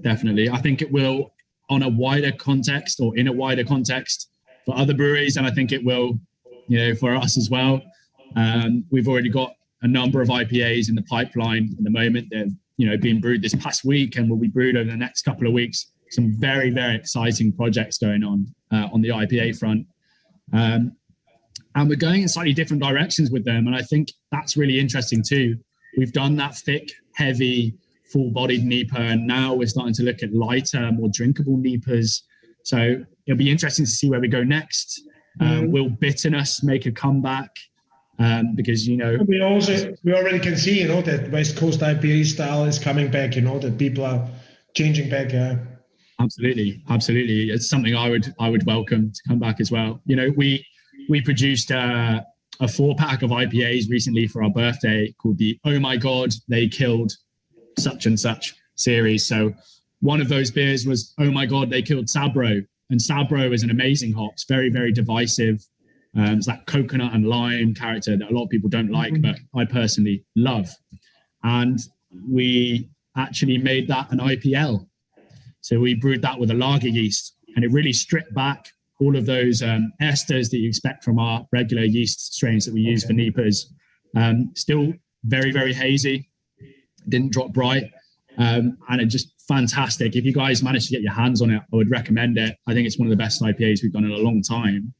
definitely. I think it will on a wider context or in a wider context for other breweries. And I think it will, for us as well. We've already got a number of IPAs in the pipeline at the moment that have being brewed this past week and will be brewed over the next couple of weeks. Some very, very exciting projects going on the IPA front. And we're going in slightly different directions with them. And I think that's really interesting too. We've done that thick, heavy, full-bodied NEPA, and now we're starting to look at lighter, more drinkable NEPAs. So it'll be interesting to see where we go next. Will bitterness make a comeback? Because, we already can see, that West Coast IPA style is coming back, that people are changing back. Absolutely. It's something I would welcome to come back as well. We produced a 4-pack of IPAs recently for our birthday called the Oh My God, They Killed Such and Such series. So one of those beers was Oh My God, They Killed Sabro. And Sabro is an amazing hop. It's very, very divisive. It's that coconut and lime character that a lot of people don't like, but I personally love. And we actually made that an IPL. So we brewed that with a lager yeast, and it really stripped back all of those esters that you expect from our regular yeast strains that we use for NEPAs. Still very, very hazy, didn't drop bright, and it just fantastic. If you guys manage to get your hands on it, I would recommend it. I think it's one of the best IPAs we've done in a long time.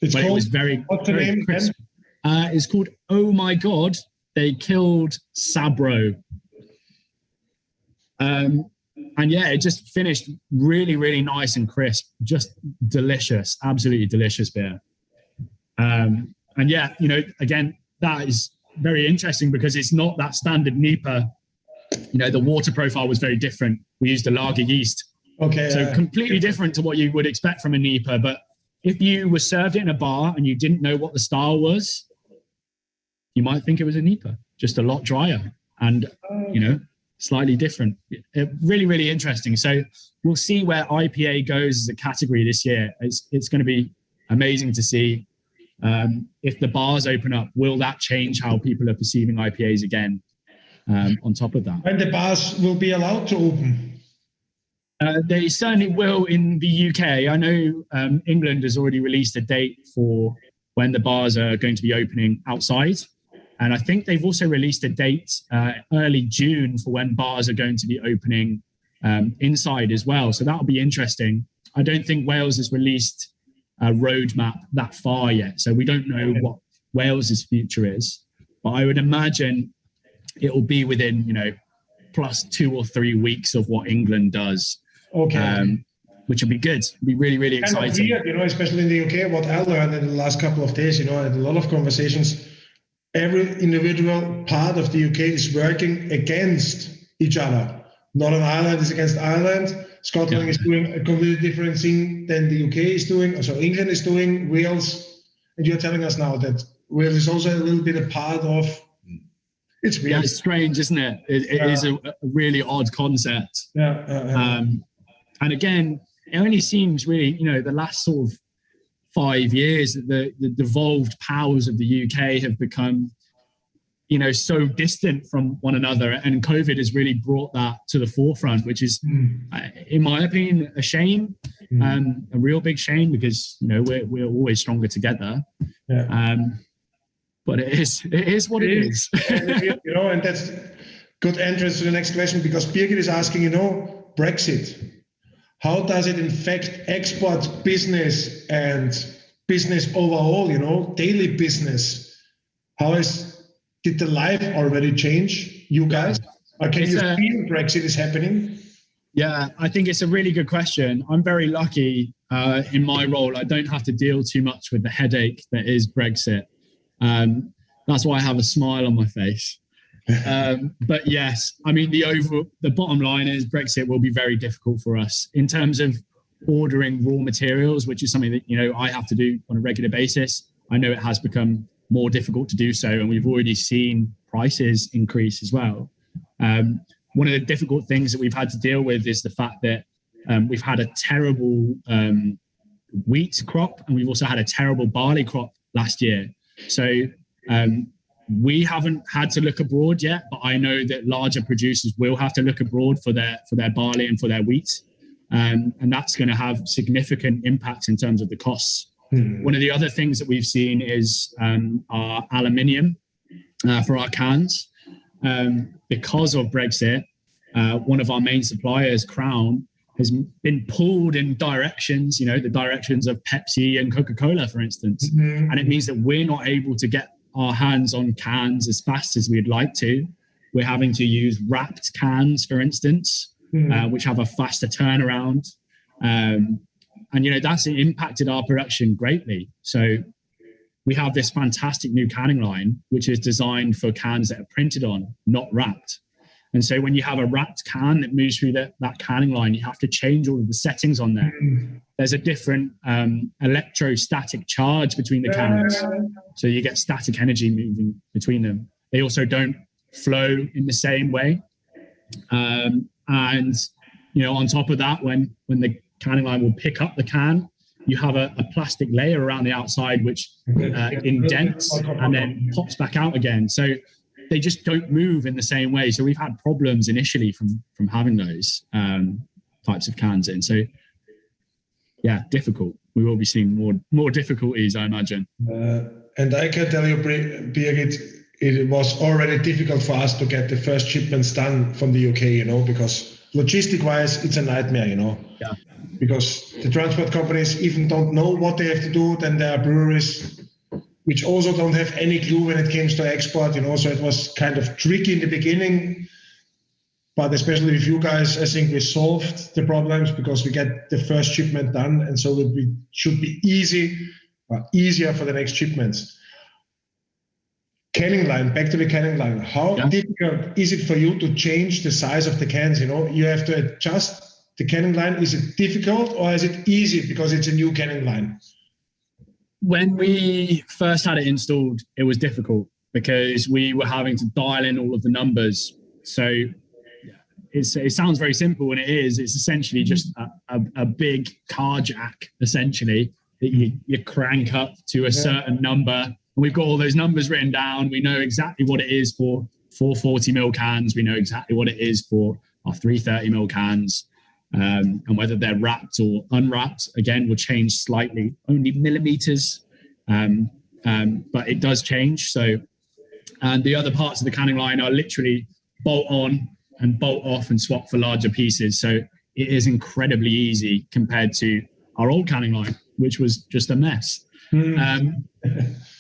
It was what's the name crisp. It's called Oh My God, They Killed Sabro. And yeah, it just finished really, really nice and crisp. Just delicious, absolutely delicious beer. And yeah, you know, again, that is very interesting because it's not that standard NEPA. You know, the water profile was very different. We used a lager yeast. Okay. So completely different to what you would expect from a NEPA. But if you were served it in a bar and you didn't know what the style was, you might think it was a NEPA, just a lot drier and, you know, slightly different. Really, really interesting. So we'll see where IPA goes as a category this year. It's going to be amazing to see. If the bars open up, will that change how people are perceiving IPAs again? On top of that, when the bars will be allowed to open? They certainly will in the UK. I know England has already released a date for when the bars are going to be opening outside. And I think they've also released a date early June for when bars are going to be opening inside as well. So that'll be interesting. I don't think Wales has released a roadmap that far yet. So we don't know what Wales's future is. But I would imagine it will be within, you know, plus 2 or 3 weeks of what England does. Okay. Which would be good. It'd be really, really exciting. Weird, you know, especially in the UK, what I learned in the last couple of days, you know, I had a lot of conversations. Every individual part of the UK is working against each other. Northern Ireland is against Ireland. Scotland is doing a completely different thing than the UK is doing. So England is doing, Wales. And you're telling us now that Wales is also a little bit a part of. It's weird. Yeah, it's strange, isn't it? It is a really odd concept. And again, it only seems really, you know, the last sort of 5 years that the devolved powers of the UK have become, you know, so distant from one another. And COVID has really brought that to the forefront, which is, in my opinion, a shame, a real big shame, because, you know, we're always stronger together. But it is what it is. You know, and that's good entrance to the next question, because Birgit is asking, you know, Brexit. How does it affect export business and business overall, you know, daily business? Did the life already change, you guys? Or can you feel Brexit is happening? Yeah, I think it's a really good question. I'm very lucky in my role. I don't have to deal too much with the headache that is Brexit. That's why I have a smile on my face. But yes, I mean, the bottom line is Brexit will be very difficult for us in terms of ordering raw materials, which is something that, you know, I have to do on a regular basis. I know it has become more difficult to do so, and we've already seen prices increase as well. One of the difficult things that we've had to deal with is the fact that we've had a terrible wheat crop, and we've also had a terrible barley crop last year. So we haven't had to look abroad yet, but I know that larger producers will have to look abroad for their barley and for their wheat. And that's going to have significant impacts in terms of the costs. One of the other things that we've seen is our aluminium for our cans. Because of Brexit, one of our main suppliers, C.R.E.A.M, has been pulled in directions, you know, the directions of Pepsi and Coca-Cola, for instance. And it means that we're not able to get our hands on cans as fast as we'd like to. We're having to use wrapped cans, for instance, which have a faster turnaround. And, you know, that's impacted our production greatly. So we have this fantastic new canning line, which is designed for cans that are printed on, not wrapped. And so when you have a wrapped can that moves through that canning line, you have to change all of the settings on there. There's a different electrostatic charge between the cans. So you get static energy moving between them. They also don't flow in the same way. And, you know, on top of that, when the canning line will pick up the can, you have a plastic layer around the outside which indents and then pops back out again. So they just don't move in the same way. So we've had problems initially from having those types of cans in. So yeah, difficult. We will be seeing more difficulties, I imagine. And I can tell you, Birgit, it was already difficult for us to get the first shipments done from the UK, you know, because logistic-wise, it's a nightmare, Yeah. because the transport companies even don't know what they have to do. Then there are breweries which also don't have any clue when it comes to export, so it was kind of tricky in the beginning. But especially with you guys, I think we solved the problems because we get the first shipment done, and so it should be easier for the next shipments. Canning line, back to the canning line. How difficult is it for you to change the size of the cans? You have to adjust the canning line. Is it difficult or is it easy because it's a new canning line? When we first had it installed, it was difficult because we were having to dial in all of the numbers. So it sounds very simple, and it is. It's essentially just a big car jack, essentially, that you crank up to a certain number. And we've got all those numbers written down. We know exactly what it is for 40ml cans. We know exactly what it is for our 330ml cans. And whether they're wrapped or unwrapped, again, will change slightly, only millimeters, but it does change. So, and the other parts of the canning line are literally bolt on and bolt off and swap for larger pieces. So it is incredibly easy compared to our old canning line, which was just a mess.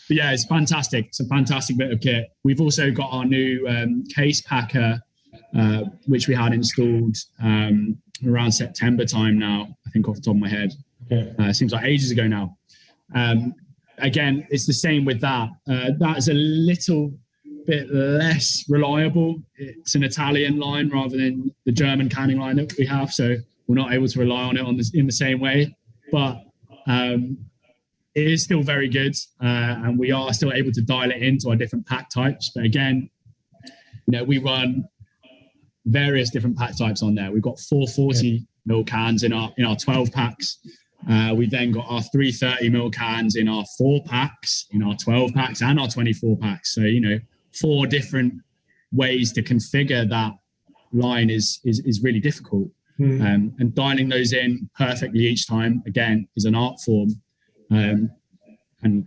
But yeah, it's fantastic. It's a fantastic bit of kit. We've also got our new case packer, which we had installed around September time now, I think off the top of my head. Seems like ages ago now. Again, it's the same with that. That is a little bit less reliable. It's an Italian line rather than the German canning line that we have, so we're not able to rely on it in the same way. But it is still very good, and we are still able to dial it into our different pack types. But again, we run various different pack types on there. We've got 440ml cans in our 12 packs. We've then got our 330ml cans in our 4 packs, in our 12 packs, and our 24 packs. So 4 different ways to configure that line is really difficult. And dialing those in perfectly each time, again, is an art form. And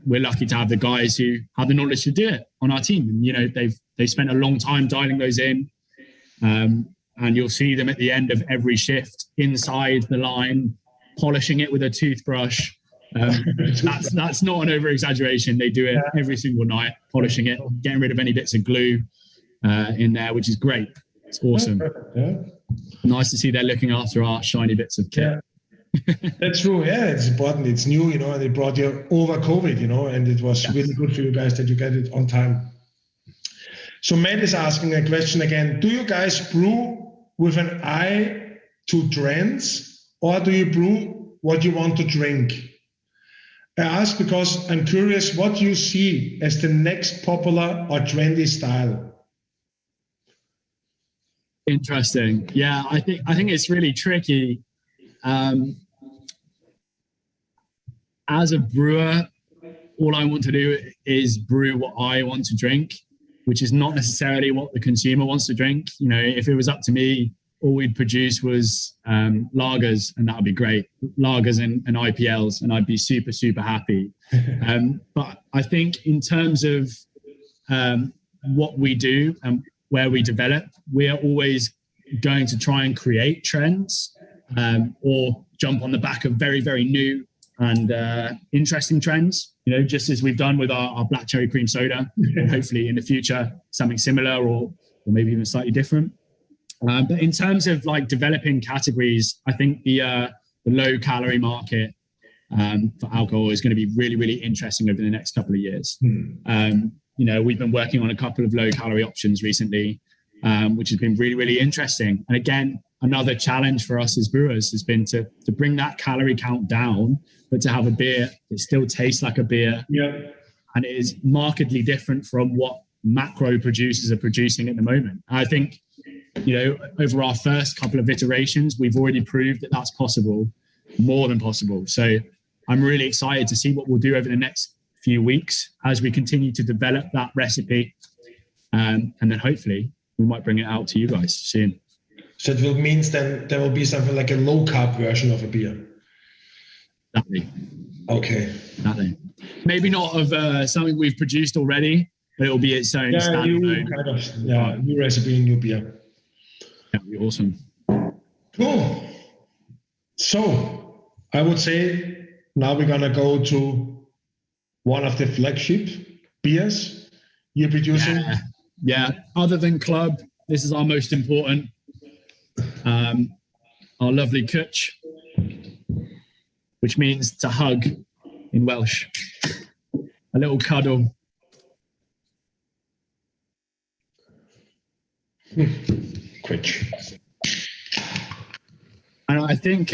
we're lucky to have the guys who have the knowledge to do it on our team. And, they've spent a long time dialing those in. And you'll see them at the end of every shift inside the line, polishing it with a toothbrush. That's not an over-exaggeration. They do it every single night, polishing it, getting rid of any bits of glue in there, which is great. It's awesome. Nice to see they're looking after our shiny bits of kit. That's true. Yeah, it's important. It's new, and it brought you over COVID, and it was really good for you guys that you get it on time. So Matt is asking a question again. Do you guys brew with an eye to trends, or do you brew what you want to drink? I ask because I'm curious what you see as the next popular or trendy style. Interesting. Yeah, I think it's really tricky. As a brewer, all I want to do is brew what I want to drink, which is not necessarily what the consumer wants to drink. If it was up to me, all we'd produce was lagers, and that would be great. Lagers and IPLs, and I'd be super, super happy. But I think in terms of what we do and where we develop, we are always going to try and create trends or jump on the back of very, very new and interesting trends, just as we've done with our black cherry cream soda. Hopefully in the future, something similar or maybe even slightly different. But in terms of developing categories, I think the low calorie market for alcohol is going to be really, really interesting over the next couple of years. We've been working on a couple of low calorie options recently, which has been really, really interesting. And again, another challenge for us as brewers has been to bring that calorie count down, but to have a beer that still tastes like a beer. And it is markedly different from what macro producers are producing at the moment. I think, over our first couple of iterations, we've already proved that that's possible, more than possible. So I'm really excited to see what we'll do over the next few weeks as we continue to develop that recipe. And then hopefully we might bring it out to you guys soon. So it will means then there will be something like a low carb version of a beer. Exactly. Okay. Exactly. Maybe not of something we've produced already, but it'll be its own standalone. New recipe, new beer. That'd be awesome. Cool. So I would say now we're going to go to one of the flagship beers you're producing. Yeah. Other than club, this is our most important. Our lovely kutch, which means to hug in Welsh. A little cuddle. Kutch. And I think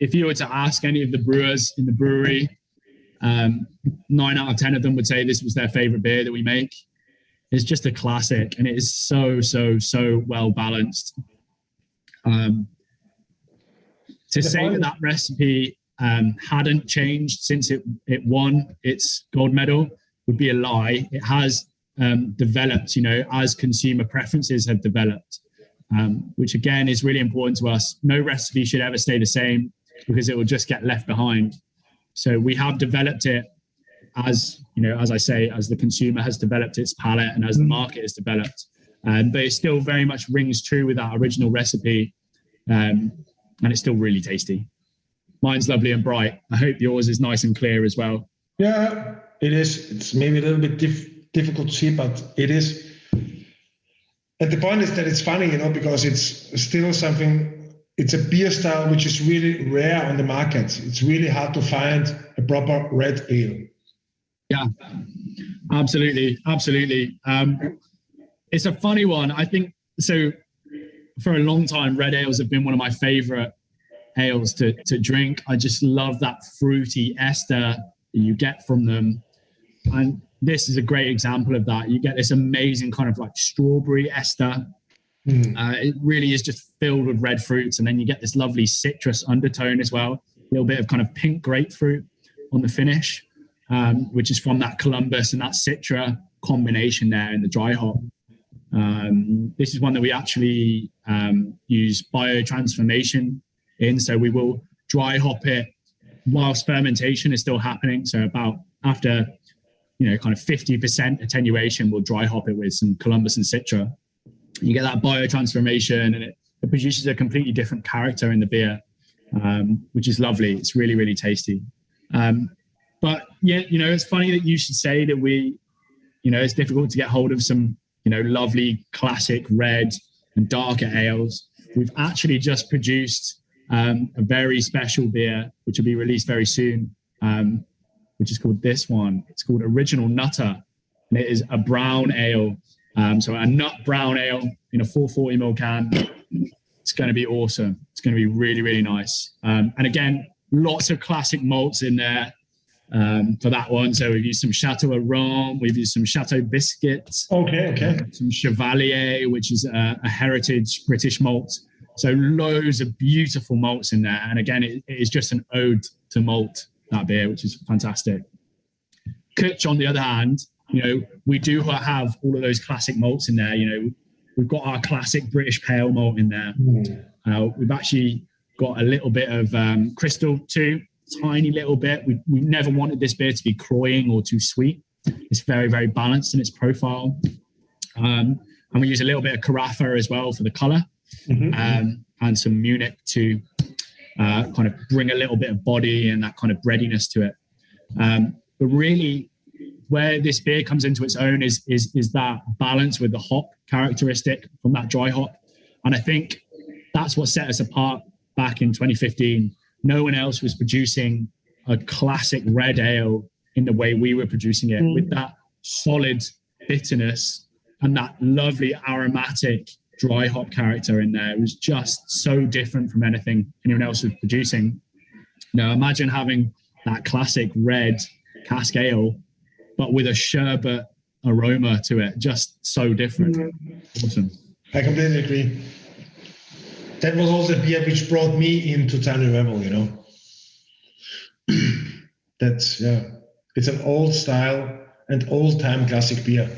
if you were to ask any of the brewers in the brewery, 9 out of 10 of them would say this was their favorite beer that we make. It's just a classic, and it is so well balanced. To say that recipe hadn't changed since it won its gold medal would be a lie. It has developed, as consumer preferences have developed, which again is really important to us. No recipe should ever stay the same because it will just get left behind. So we have developed it as I say, as the consumer has developed its palate and as the market has developed. But it still very much rings true with that original recipe. And it's still really tasty. Mine's lovely and bright. I hope yours is nice and clear as well. Yeah, it is. It's maybe a little bit difficult to see, but it is. And the point is that it's funny, because it's still something, it's a beer style which is really rare on the market. It's really hard to find a proper red ale. Yeah, absolutely. It's a funny one. I think, so for a long time, red ales have been one of my favorite ales to drink. I just love that fruity ester that you get from them. And this is a great example of that. You get this amazing kind of like strawberry ester. It really is just filled with red fruits. And then you get this lovely citrus undertone as well. A little bit of kind of pink grapefruit on the finish, which is from that Columbus and that Citra combination there in the dry hop. This is one that we actually use biotransformation in. So we will dry hop it whilst fermentation is still happening. So about after, kind of 50% attenuation, we'll dry hop it with some Columbus and Citra. You get that biotransformation and it produces a completely different character in the beer, which is lovely. It's really, really tasty. But yeah, it's funny that you should say that it's difficult to get hold of some, lovely classic red and darker ales. We've actually just produced a very special beer, which will be released very soon, which is called this one. It's called Original Nutter, and it is a brown ale. So a nut brown ale in a 440ml can. It's going to be awesome. It's going to be really, really nice. And again, lots of classic malts in there. For that one, so we've used some Chateau-Rome, we've used some Chateau Biscuits, some Chevalier, which is a heritage British malt. So loads of beautiful malts in there, and again, it is just an ode to malt, that beer, which is fantastic. Kutch, on the other hand, we do have all of those classic malts in there. We've got our classic British pale malt in there. We've actually got a little bit of crystal too. Tiny little bit. We never wanted this beer to be cloying or too sweet. It's very, very balanced in its profile. And we use a little bit of Carafa as well for the color, and some Munich to kind of bring a little bit of body and that kind of breadiness to it. But really, where this beer comes into its own is that balance with the hop characteristic from that dry hop. And I think that's what set us apart back in 2015. No one else was producing a classic red ale in the way we were producing it, with that solid bitterness and that lovely aromatic dry hop character in there. It was just so different from anything anyone else was producing. Imagine having that classic red cask ale, but with a sherbet aroma to it. Just so different. Awesome. I completely agree. That was also a beer which brought me into Tiny Rebel, That's, it's an old style and old time classic beer.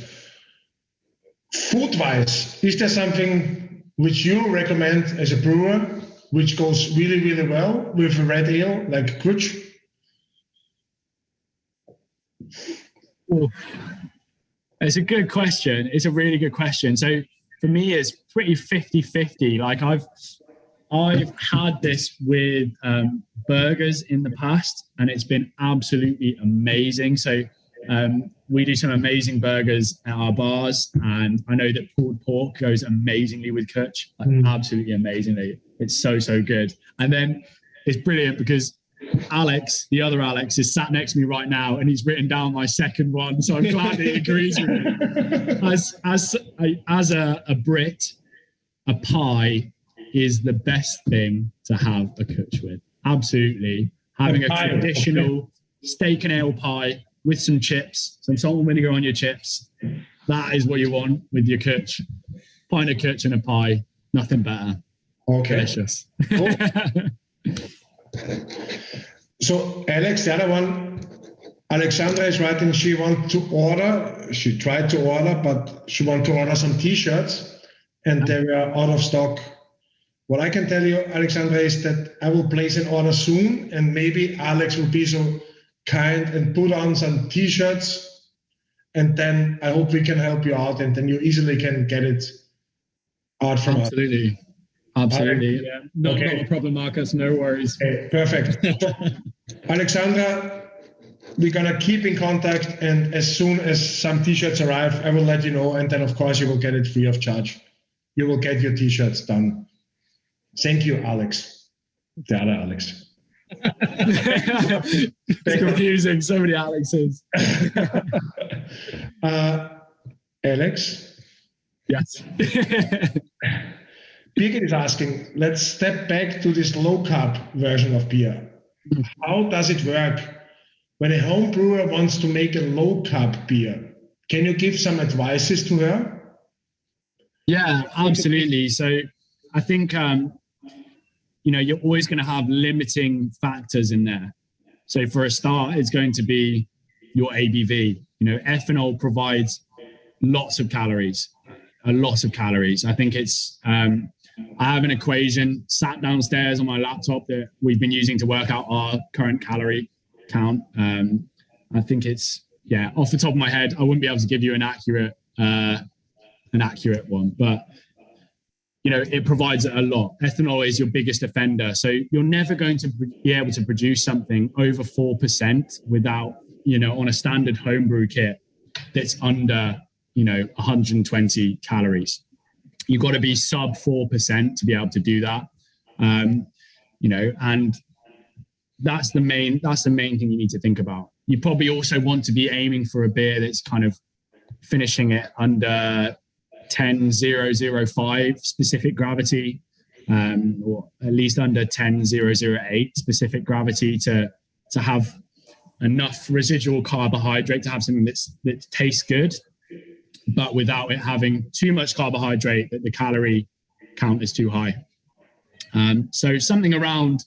Food-wise, is there something which you recommend as a brewer, which goes really, really well with a red ale, like Kutch? It's a good question. It's a really good question. So for me, it's pretty 50-50. Like I've had this with burgers in the past, and it's been absolutely amazing. So we do some amazing burgers at our bars, and I know that pulled pork goes amazingly with kutch, absolutely amazingly. It's so good. And then it's brilliant because Alex, the other Alex, is sat next to me right now, and he's written down my second one. So I'm glad he agrees with me. As a Brit, a pie is the best thing to have a kutch with. Absolutely. Having a traditional steak and ale pie with some chips, some salt and vinegar on your chips. That is what you want with your kutch. Pint of kutch and a pie, nothing better. Okay. Delicious. Cool. So Alex, the other one, Alexandra is writing she tried to order, but she wanted to order some t-shirts and they were out of stock. What I can tell you, Alexandra, is that I will place an order soon, and maybe Alex will be so kind and put on some t-shirts, and then I hope we can help you out, and then you easily can get it out from us. Absolutely. Yeah. Not a problem, Marcus. No worries. Okay, perfect. Alexandra, we're going to keep in contact, and as soon as some t-shirts arrive, I will let you know, and then, of course, you will get it free of charge. You will get your t-shirts done. Thank you, Alex. The other Alex. It's confusing. So many Alexes. Alex? Yes. Birgit is asking, let's step back to this low-carb version of beer. How does it work when a home brewer wants to make a low-carb beer? Can you give some advices to her? Yeah, absolutely. So I think, you're always going to have limiting factors in there. So for a start, it's going to be your ABV. Ethanol provides lots of calories. I think it's, I have an equation sat downstairs on my laptop that we've been using to work out our current calorie count. I think it's, off the top of my head, I wouldn't be able to give you an accurate one, but it provides a lot. Ethanol is your biggest offender. So you're never going to be able to produce something over 4% without, on a standard homebrew kit that's under, 120 calories. You've got to be sub 4% to be able to do that. And that's the main thing you need to think about. You probably also want to be aiming for a beer that's kind of finishing it under 10,005 specific gravity, or at least under 10,008 specific gravity to have enough residual carbohydrate to have something that tastes good, but without it having too much carbohydrate that the calorie count is too high. So something around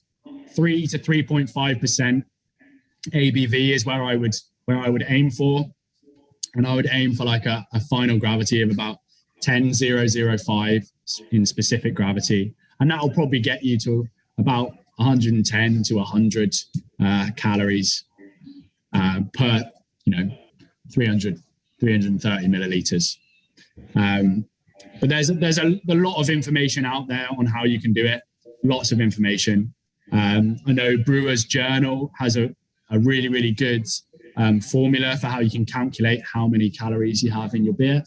3 to 3.5% ABV is where I would aim for, and I would aim for like a final gravity of about 10,005 in specific gravity, and that will probably get you to about 110 to 100 calories per 330 milliliters. But there's a lot of information out there on how you can do it. Lots of information. I know Brewer's Journal has a really, really good formula for how you can calculate how many calories you have in your beer.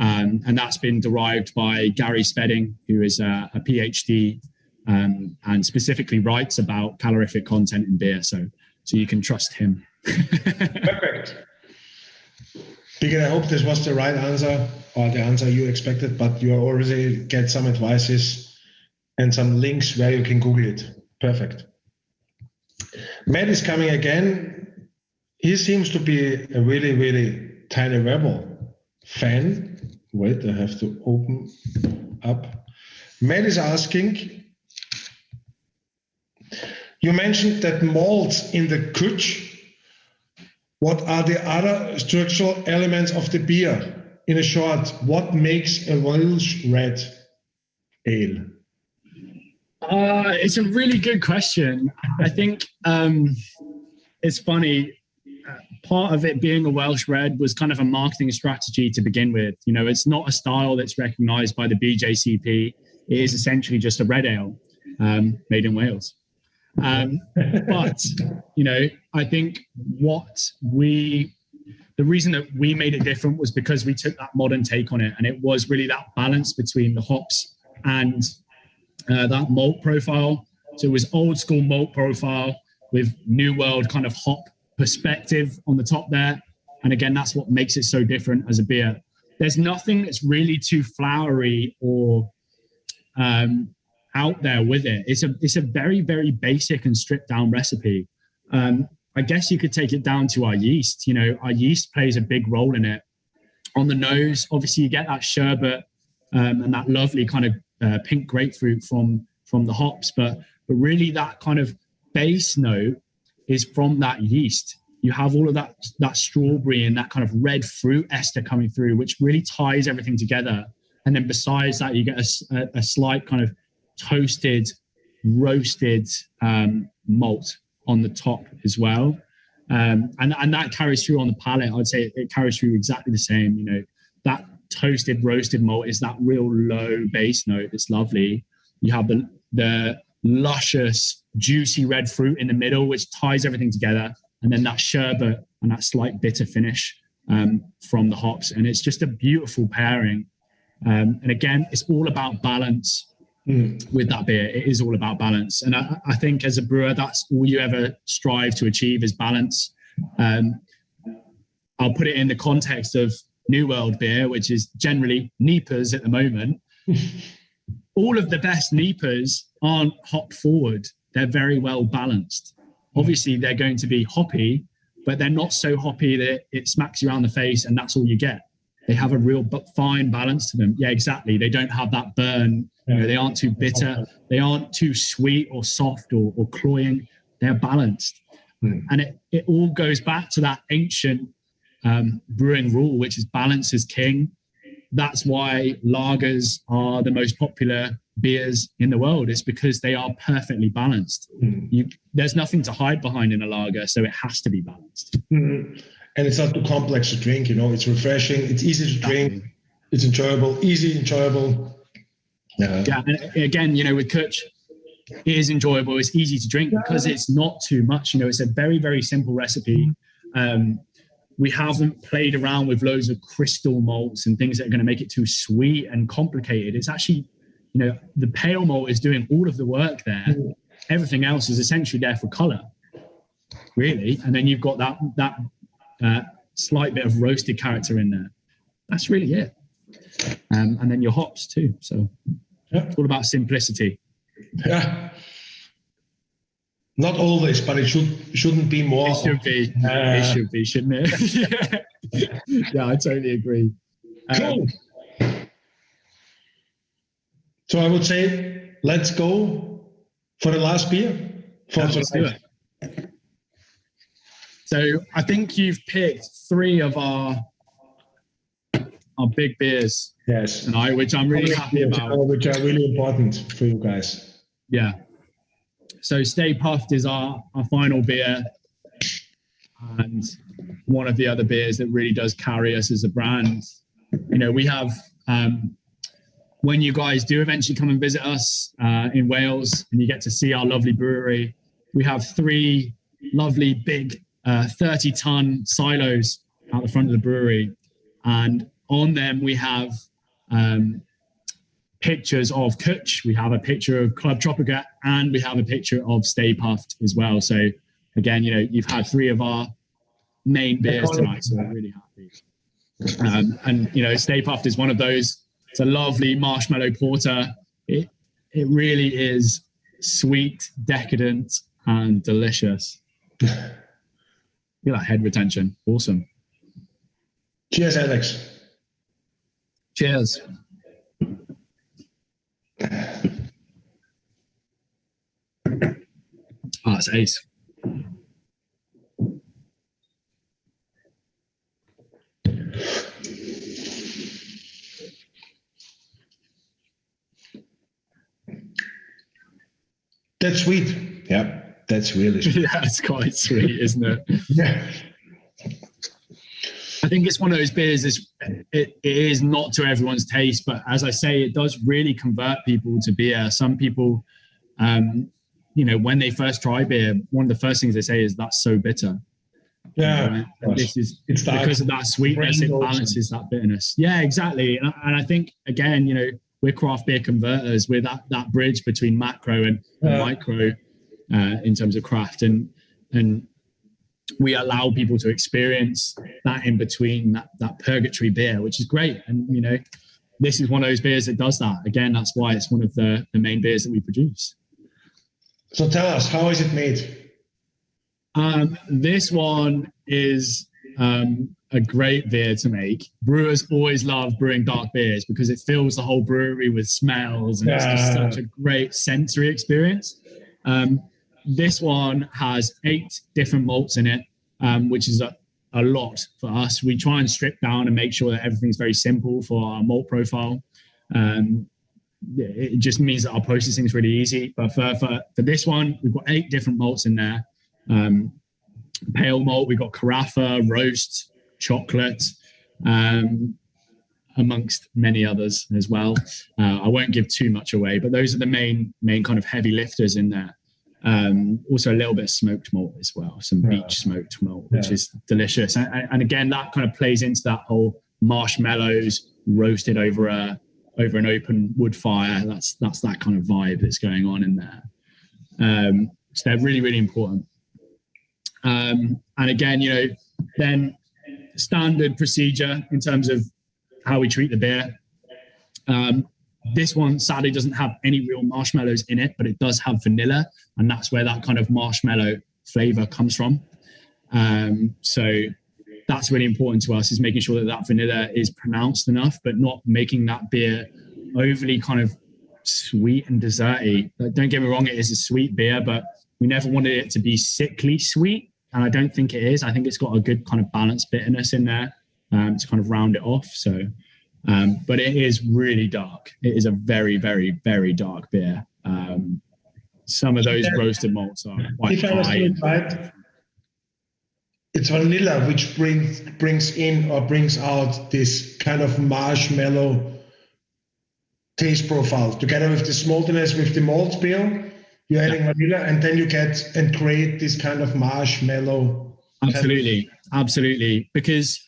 And that's been derived by Gary Spedding, who is a PhD and specifically writes about calorific content in beer. So you can trust him. Perfect. Birgit, I hope this was the right answer, or the answer you expected, but you already get some advices and some links where you can Google it. Perfect. Matt is coming again. He seems to be a really, really Tiny Rebel fan. Wait, I have to open up. Matt is asking, you mentioned that malts in the kutch. What are the other structural elements of the beer? In a short, what makes a Welsh red ale? It's a really good question. I think it's funny. Part of it being a Welsh red was kind of a marketing strategy to begin with. It's not a style that's recognized by the BJCP. It is essentially just a red ale. made in Wales. But, you know, I think the reason that we made it different was because we took that modern take on it, and it was really that balance between the hops and that malt profile. So it was old school malt profile with new world kind of hop perspective on the top there. And again, that's what makes it so different as a beer. There's nothing that's really too flowery or out there with it. It's a very, very basic and stripped down recipe. I guess you could take it down to our yeast. You know, our yeast plays a big role in it. On the nose, obviously you get that sherbet and that lovely kind of pink grapefruit from the hops, but really that kind of base note is from that yeast. You have all of that strawberry and that kind of red fruit ester coming through, which really ties everything together. And then besides that, you get a slight kind of toasted, roasted malt on the top as well. And that carries through on the palate. I would say it carries through exactly the same. You know, that toasted, roasted malt is that real low base note. It's lovely. You have the luscious, juicy red fruit in the middle, which ties everything together. And then that sherbet and that slight bitter finish from the hops. And it's just a beautiful pairing. And again, it's all about balance with that beer. It is all about balance. And I think as a brewer, that's all you ever strive to achieve is balance. I'll put it in the context of New World beer, which is generally NEPAs at the moment. All of the best NEPAs aren't hop forward. They're very well balanced. Obviously, they're going to be hoppy, but they're not so hoppy that it smacks you around the face and that's all you get. They have a real fine balance to them. Yeah, exactly. They don't have that burn. You know, they aren't too bitter. They aren't too sweet or soft or cloying. They're balanced. And it all goes back to that ancient brewing rule, which is balance is king. That's why lagers are the most popular beers in the world. It's because they are perfectly balanced. There's nothing to hide behind in a lager, so it has to be balanced. And it's not too complex to drink, you know, it's refreshing, it's easy to drink, it's enjoyable, enjoyable. Yeah, and again, you know, with Kutch, it is enjoyable, it's easy to drink because it's not too much, you know, it's a very, very simple recipe. We haven't played around with loads of crystal malts and things that are going to make it too sweet and complicated. It's actually, you know, the pale malt is doing all of the work there. Everything else is essentially there for color, really. And then you've got that slight bit of roasted character in there. That's really it. And then your hops too. So it's all about simplicity. Yeah. Not always, but it shouldn't be more. It should be. It should be, shouldn't it? Yeah, I totally agree. Cool. So I would say, let's go for the last beer. Let's do it. So I think you've picked 3 of our big beers tonight, which I'm really happy about. Which are really important for you guys. Yeah. So Stay Puft is our final beer, and one of the other beers that really does carry us as a brand. You know, we have, when you guys do eventually come and visit us in Wales and you get to see our lovely brewery, we have 3 lovely big 30-ton silos out the front of the brewery. And on them we have pictures of Kutch, we have a picture of Club Tropica, and we have a picture of Stay Puft as well. So again, you know, you've had 3 of our main beers tonight, so we're really happy. And you know, Stay Puft is one of those. It's a lovely marshmallow porter. It really is sweet, decadent, and delicious. Look at that head retention. Awesome. Cheers, Alex. Cheers. Oh, it's ace. That's sweet. Yeah, that's really sweet. Yeah, it's quite sweet, isn't it? Yeah. I think it's one of those beers, it is not to everyone's taste, but as I say, it does really convert people to beer. Some people you know, when they first try beer, one of the first things they say is that's so bitter. Yeah, and this is it's because of that sweetness, it balances that bitterness. Yeah, exactly. And I think, again, you know, we're craft beer converters. We're that bridge between macro and micro in terms of craft, and we allow people to experience that in between, that purgatory beer, which is great. And you know, this is one of those beers that does that. Again, that's why it's one of the main beers that we produce. So tell us, how is it made? This one is a great beer to make. Brewers always love brewing dark beers because it fills the whole brewery with smells, and it's just such a great sensory experience. This one has 8 different malts in it, which is a lot for us. We try and strip down and make sure that everything's very simple for our malt profile. It just means that our processing is really easy. But for this one, we've got 8 different malts in there. Pale malt, we've got carafa, roast, chocolate, amongst many others as well. I won't give too much away, but those are the main kind of heavy lifters in there. Also a little bit of smoked malt as well, some beach smoked malt, which is delicious. And again, that kind of plays into that whole marshmallows roasted over an open wood fire. That's that kind of vibe that's going on in there. So they're really, really important. And again, you know, then standard procedure in terms of how we treat the beer. This one sadly doesn't have any real marshmallows in it, but it does have vanilla, and that's where that kind of marshmallow flavor comes from. So that's really important to us, is making sure that vanilla is pronounced enough, but not making that beer overly kind of sweet and desserty. Don't get me wrong, it is a sweet beer, but we never wanted it to be sickly sweet, and I don't think it is. I think it's got a good kind of balanced bitterness in there to kind of round it off. So, but it is really dark. It is a very, very, very dark beer. Some of those roasted malts are quite high. Right, it's vanilla which brings in or brings out this kind of marshmallow taste profile, together with the maltiness, with the malt bill. You're adding vanilla, and then you get and create this kind of marshmallow. Absolutely. Because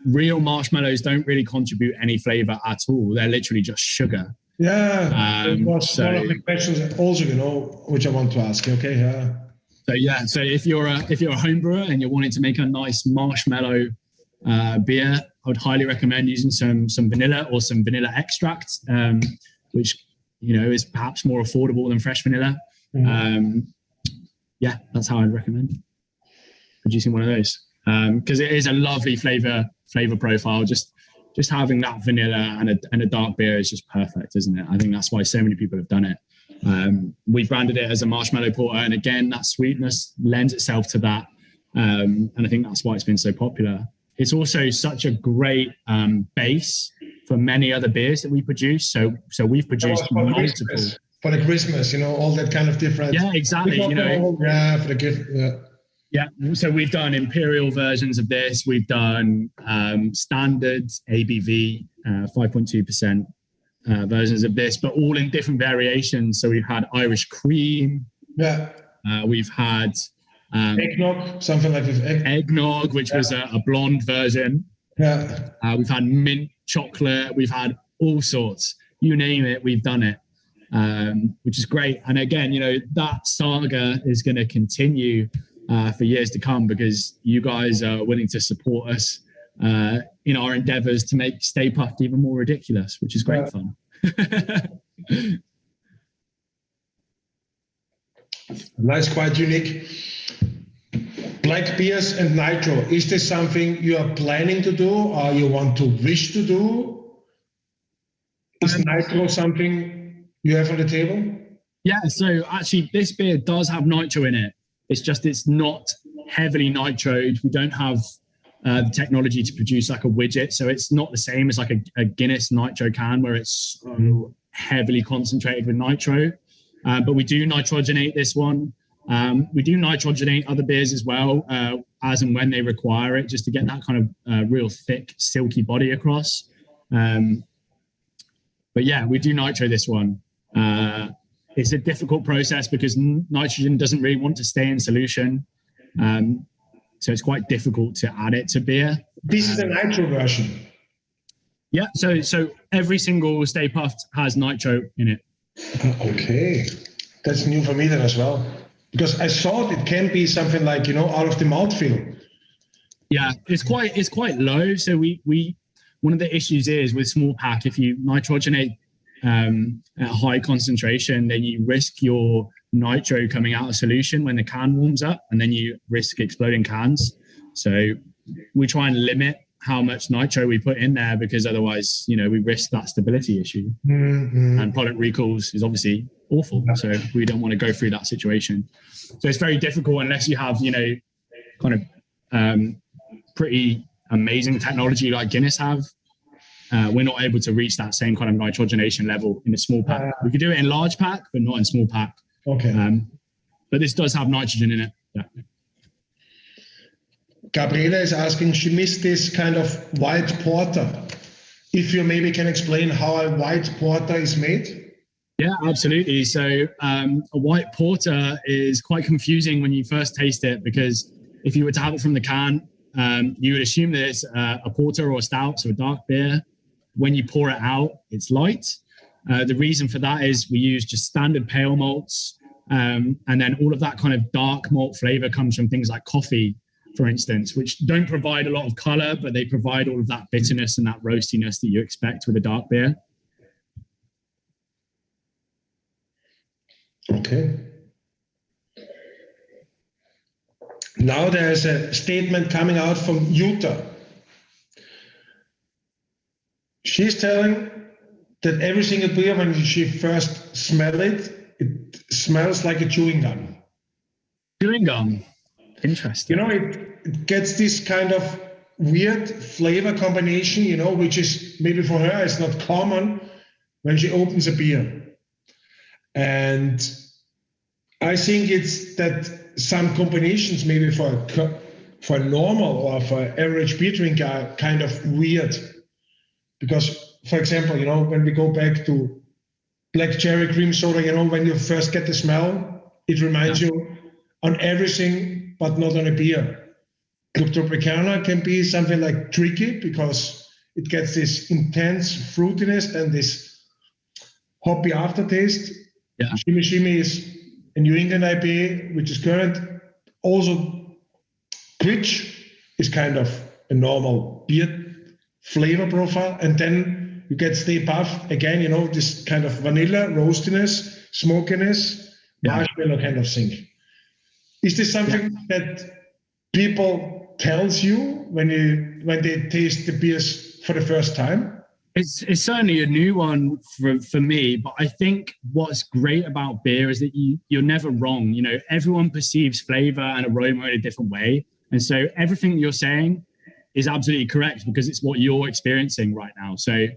real marshmallows don't really contribute any flavor at all. They're literally just sugar. Yeah. That was one of the questions also, you know, which I want to ask. Okay. Yeah. So if you're a home brewer and you're wanting to make a nice marshmallow beer, I would highly recommend using some vanilla or some vanilla extract, which, you know, is perhaps more affordable than fresh vanilla. Yeah, that's how I'd recommend producing one of those, because it is a lovely flavor profile. Just having that vanilla and a dark beer is just perfect, isn't it? I think that's why so many people have done it. We branded it as a marshmallow porter, and again, that sweetness lends itself to that, and I think that's why it's been so popular. It's also such a great base for many other beers that we produce. So we've produced multiple. For the Christmas, you know, all that kind of different. Yeah, exactly. You know, for the gift. Yeah. So we've done imperial versions of this. We've done standard ABV 5.2% versions of this, but all in different variations. So we've had Irish cream. Yeah. We've had eggnog, something like this. Eggnog, which was a blonde version. Yeah. We've had mint chocolate. We've had all sorts. You name it, we've done it, which is great. And again, you know, that saga is going to continue for years to come, because you guys are willing to support us in our endeavors to make Stay Puft even more ridiculous, which is great fun. That's quite unique. Black beers and nitro. Is this something you are planning to do, or you want to wish to do? Is nitro something you have on the table? Yeah, so actually this beer does have nitro in it. It's just, it's not heavily nitroed. We don't have the technology to produce like a widget. So it's not the same as like a Guinness nitro can, where it's so heavily concentrated with nitro. But we do nitrogenate this one. We do nitrogenate other beers as well, as and when they require it, just to get that kind of real thick, silky body across. But yeah, we do nitro this one. it's a difficult process because nitrogen doesn't really want to stay in solution. So it's quite difficult to add it to beer. This is a nitro version. Yeah, so every single Stay Puft has nitro in it. Okay, that's new for me then as well. Because I thought it can be something like, out of the mouthfeel. Yeah, it's quite low. So we one of the issues is with small pack, if you nitrogenate at a high concentration, then you risk your nitro coming out of solution when the can warms up, and then you risk exploding cans. So we try and limit how much nitro we put in there, because otherwise, we risk that stability issue. Mm-hmm. And product recalls is obviously awful. So we don't want to go through that situation. So it's very difficult unless you have, kind of pretty amazing technology like Guinness have. We're not able to reach that same kind of nitrogenation level in a small pack. We could do it in large pack, but not in small pack. Okay. But this does have nitrogen in it. Yeah. Gabriela is asking, she missed this kind of white porter. If you maybe can explain how a white porter is made? Yeah, absolutely. So a white porter is quite confusing when you first taste it, because if you were to have it from the can, you would assume that it's a porter or a stout, so a dark beer. When you pour it out, it's light. The reason for that is we use just standard pale malts. And then all of that kind of dark malt flavor comes from things like coffee, for instance, which don't provide a lot of color, but they provide all of that bitterness and that roastiness that you expect with a dark beer. Okay. Now there's a statement coming out from Utah. She's telling that every single beer, when she first smells it, it smells like a chewing gum. Chewing gum? Interesting. It gets this kind of weird flavor combination, which is maybe for her, it's not common when she opens a beer. And I think it's that some combinations maybe for normal or for average beer drinker are kind of weird. Because, for example, when we go back to black cherry cream soda, when you first get the smell, it reminds you on everything, but not on a beer. Club Tropicana can be something like tricky because it gets this intense fruitiness and this hoppy aftertaste. Yeah. Shimmy Shimmy is a New England IPA, which is current. Also, Twitch is kind of a normal beer flavor profile. And then you get Stay Puft, again, this kind of vanilla, roastiness, smokiness, marshmallow kind of thing. Is this something that people tells you when they taste the beers for the first time? It's certainly a new one for me, but I think what's great about beer is that you're never wrong. Everyone perceives flavor and aroma in a different way. And so everything you're saying is absolutely correct because it's what you're experiencing right now. So,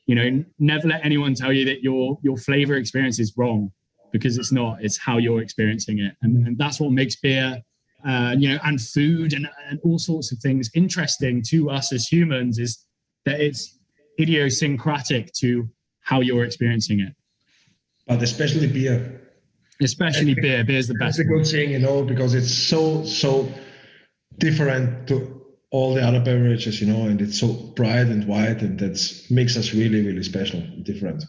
never let anyone tell you that your flavor experience is wrong, because it's not. It's how you're experiencing it. And that's what makes beer, and food and all sorts of things interesting to us as humans, is that it's idiosyncratic to how you're experiencing it. But especially beer. Especially beer. Beer's the best. It's a good thing, because it's so different to all the other beverages, and it's so bright and white, and that makes us really, really special and different.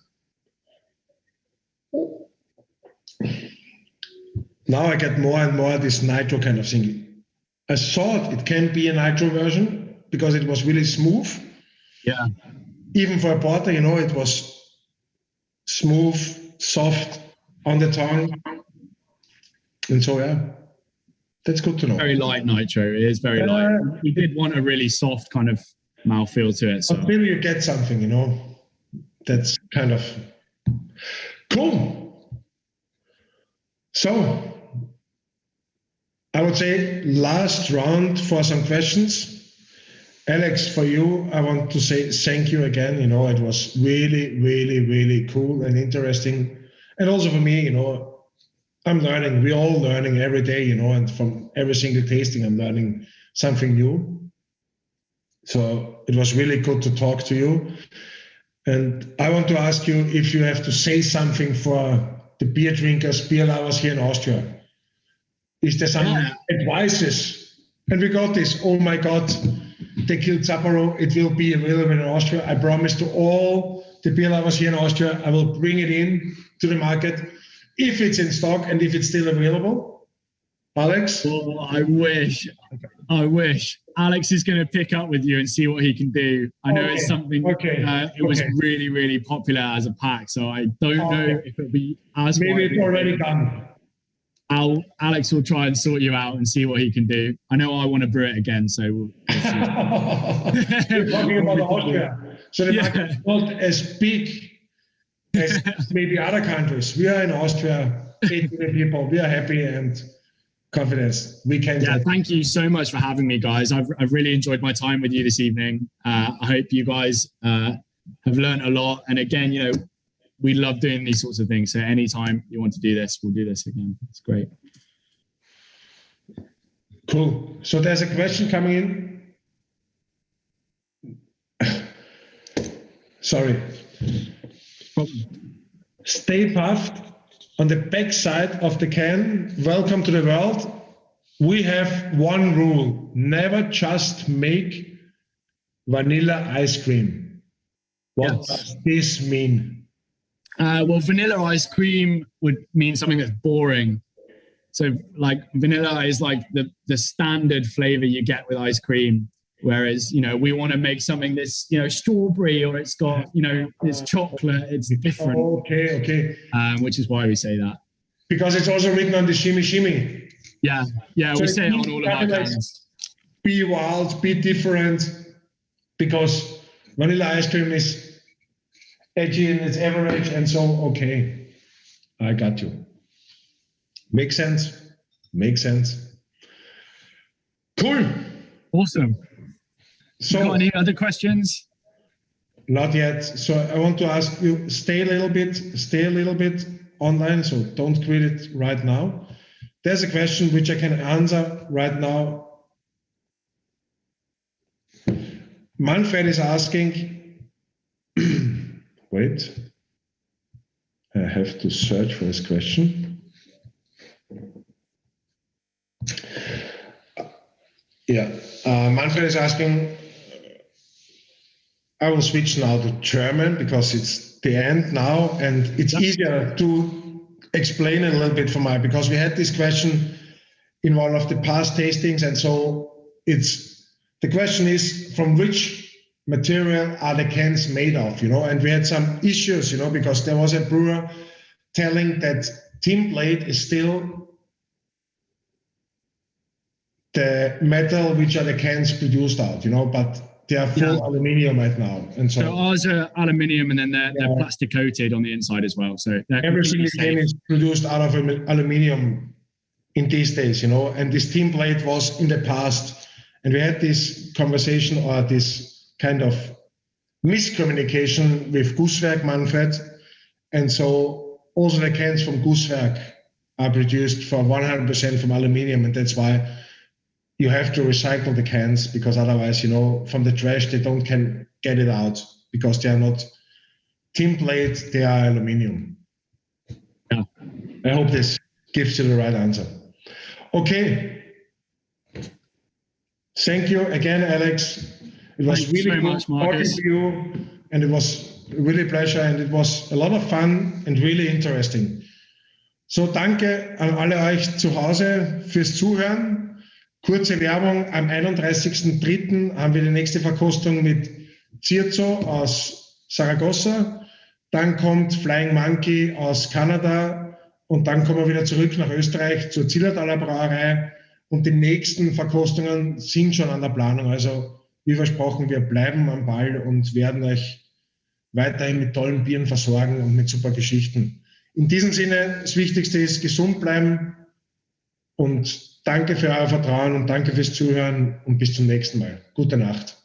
Now I get more and more this nitro kind of thing. I thought it can be a nitro version because it was really smooth. Yeah. Even for a porter, it was smooth, soft on the tongue. And so, that's good to know. Very light nitro. It is very light. We did want a really soft kind of mouthfeel to it. So. But maybe you get something, that's kind of cool. So, I would say last round for some questions. Alex, for you, I want to say thank you again. It was really, really, really cool and interesting. And also for me, I'm learning. We're all learning every day, and from every single tasting, I'm learning something new. So it was really good to talk to you. And I want to ask you if you have to say something for the beer drinkers, beer lovers here in Austria? Is there some advices? And we got this. Oh my God, they killed Sapporo. It will be available in Austria. I promise to all the beer lovers here in Austria, I will bring it in to the market if it's in stock and if it's still available. Alex? Oh, I wish. Alex is going to pick up with you and see what he can do. I know it's something, it was really, really popular as a pack, so I don't know if it'll be as maybe it's already done. Alex will try and sort you out and see what he can do. I know I want to brew it again, so we'll see. We're talking about Austria. So the market is not as big as maybe other countries. We are in Austria, 8 million people. We are happy and confidence. We can. Yeah, thank you so much for having me, guys. I've really enjoyed my time with you this evening. I hope you guys have learned a lot. And again, you know, we love doing these sorts of things. So anytime you want to do this, we'll do this again. It's great. Cool. So there's a question coming in. Sorry. Stay puffed. On the back side of the can, welcome to the world. We have one rule: never just make vanilla ice cream. What does this mean? Well, vanilla ice cream would mean something that's boring. So like vanilla is like the standard flavor you get with ice cream. Whereas, you know, we want to make something that's, you know, strawberry, or it's got, you know, it's chocolate, it's different. Okay. Which is why we say that. Because it's also written on the Shimmy Shimmy. Yeah, so we say it on all of our cans. Be wild, be different, because vanilla ice cream is edgy and it's average, and so, okay, I got you. Makes sense. Cool. Awesome. So, got any other questions? Not yet. So I want to ask you, stay a little bit online, so don't quit it right now. There's a question which I can answer right now. Manfred is asking, wait, I have to search for his question. Manfred is asking, I will switch now to German because it's the end now and it's easier to explain it a little bit for me, because we had this question in one of the past tastings, and so the question is, from which material are the cans made of, you know? And we had some issues, you know, because there was a brewer telling that tin plate is still the metal which are the cans produced out, you know, but they are full aluminium right now. And so ours are aluminium, and then they're plastic coated on the inside as well. So every single can is produced out of aluminium in these days, you know, and this tin plate was in the past. And we had this conversation, or this kind of miscommunication with Gusswerk Manfred. And so also the cans from Gusswerk are produced for 100% from aluminium, and that's why you have to recycle the cans, because otherwise, you know, from the trash, they can get it out, because they are not tin plate, they are aluminium. Yeah. I hope this gives you the right answer. Okay. Thank you again, Alex. It was really good talking to you, and it was really a pleasure, and it was a lot of fun and really interesting. So danke an alle euch zu Hause fürs Zuhören. Kurze Werbung, am 31.03. haben wir die nächste Verkostung mit C.R.E.A.M aus Saragossa. Dann kommt Flying Monkey aus Kanada, und dann kommen wir wieder zurück nach Österreich zur Zillertaler Brauerei, und die nächsten Verkostungen sind schon an der Planung. Also wie versprochen, wir bleiben am Ball und werden euch weiterhin mit tollen Bieren versorgen und mit super Geschichten. In diesem Sinne, das Wichtigste ist gesund bleiben, und danke für euer Vertrauen und danke fürs Zuhören und bis zum nächsten Mal. Gute Nacht.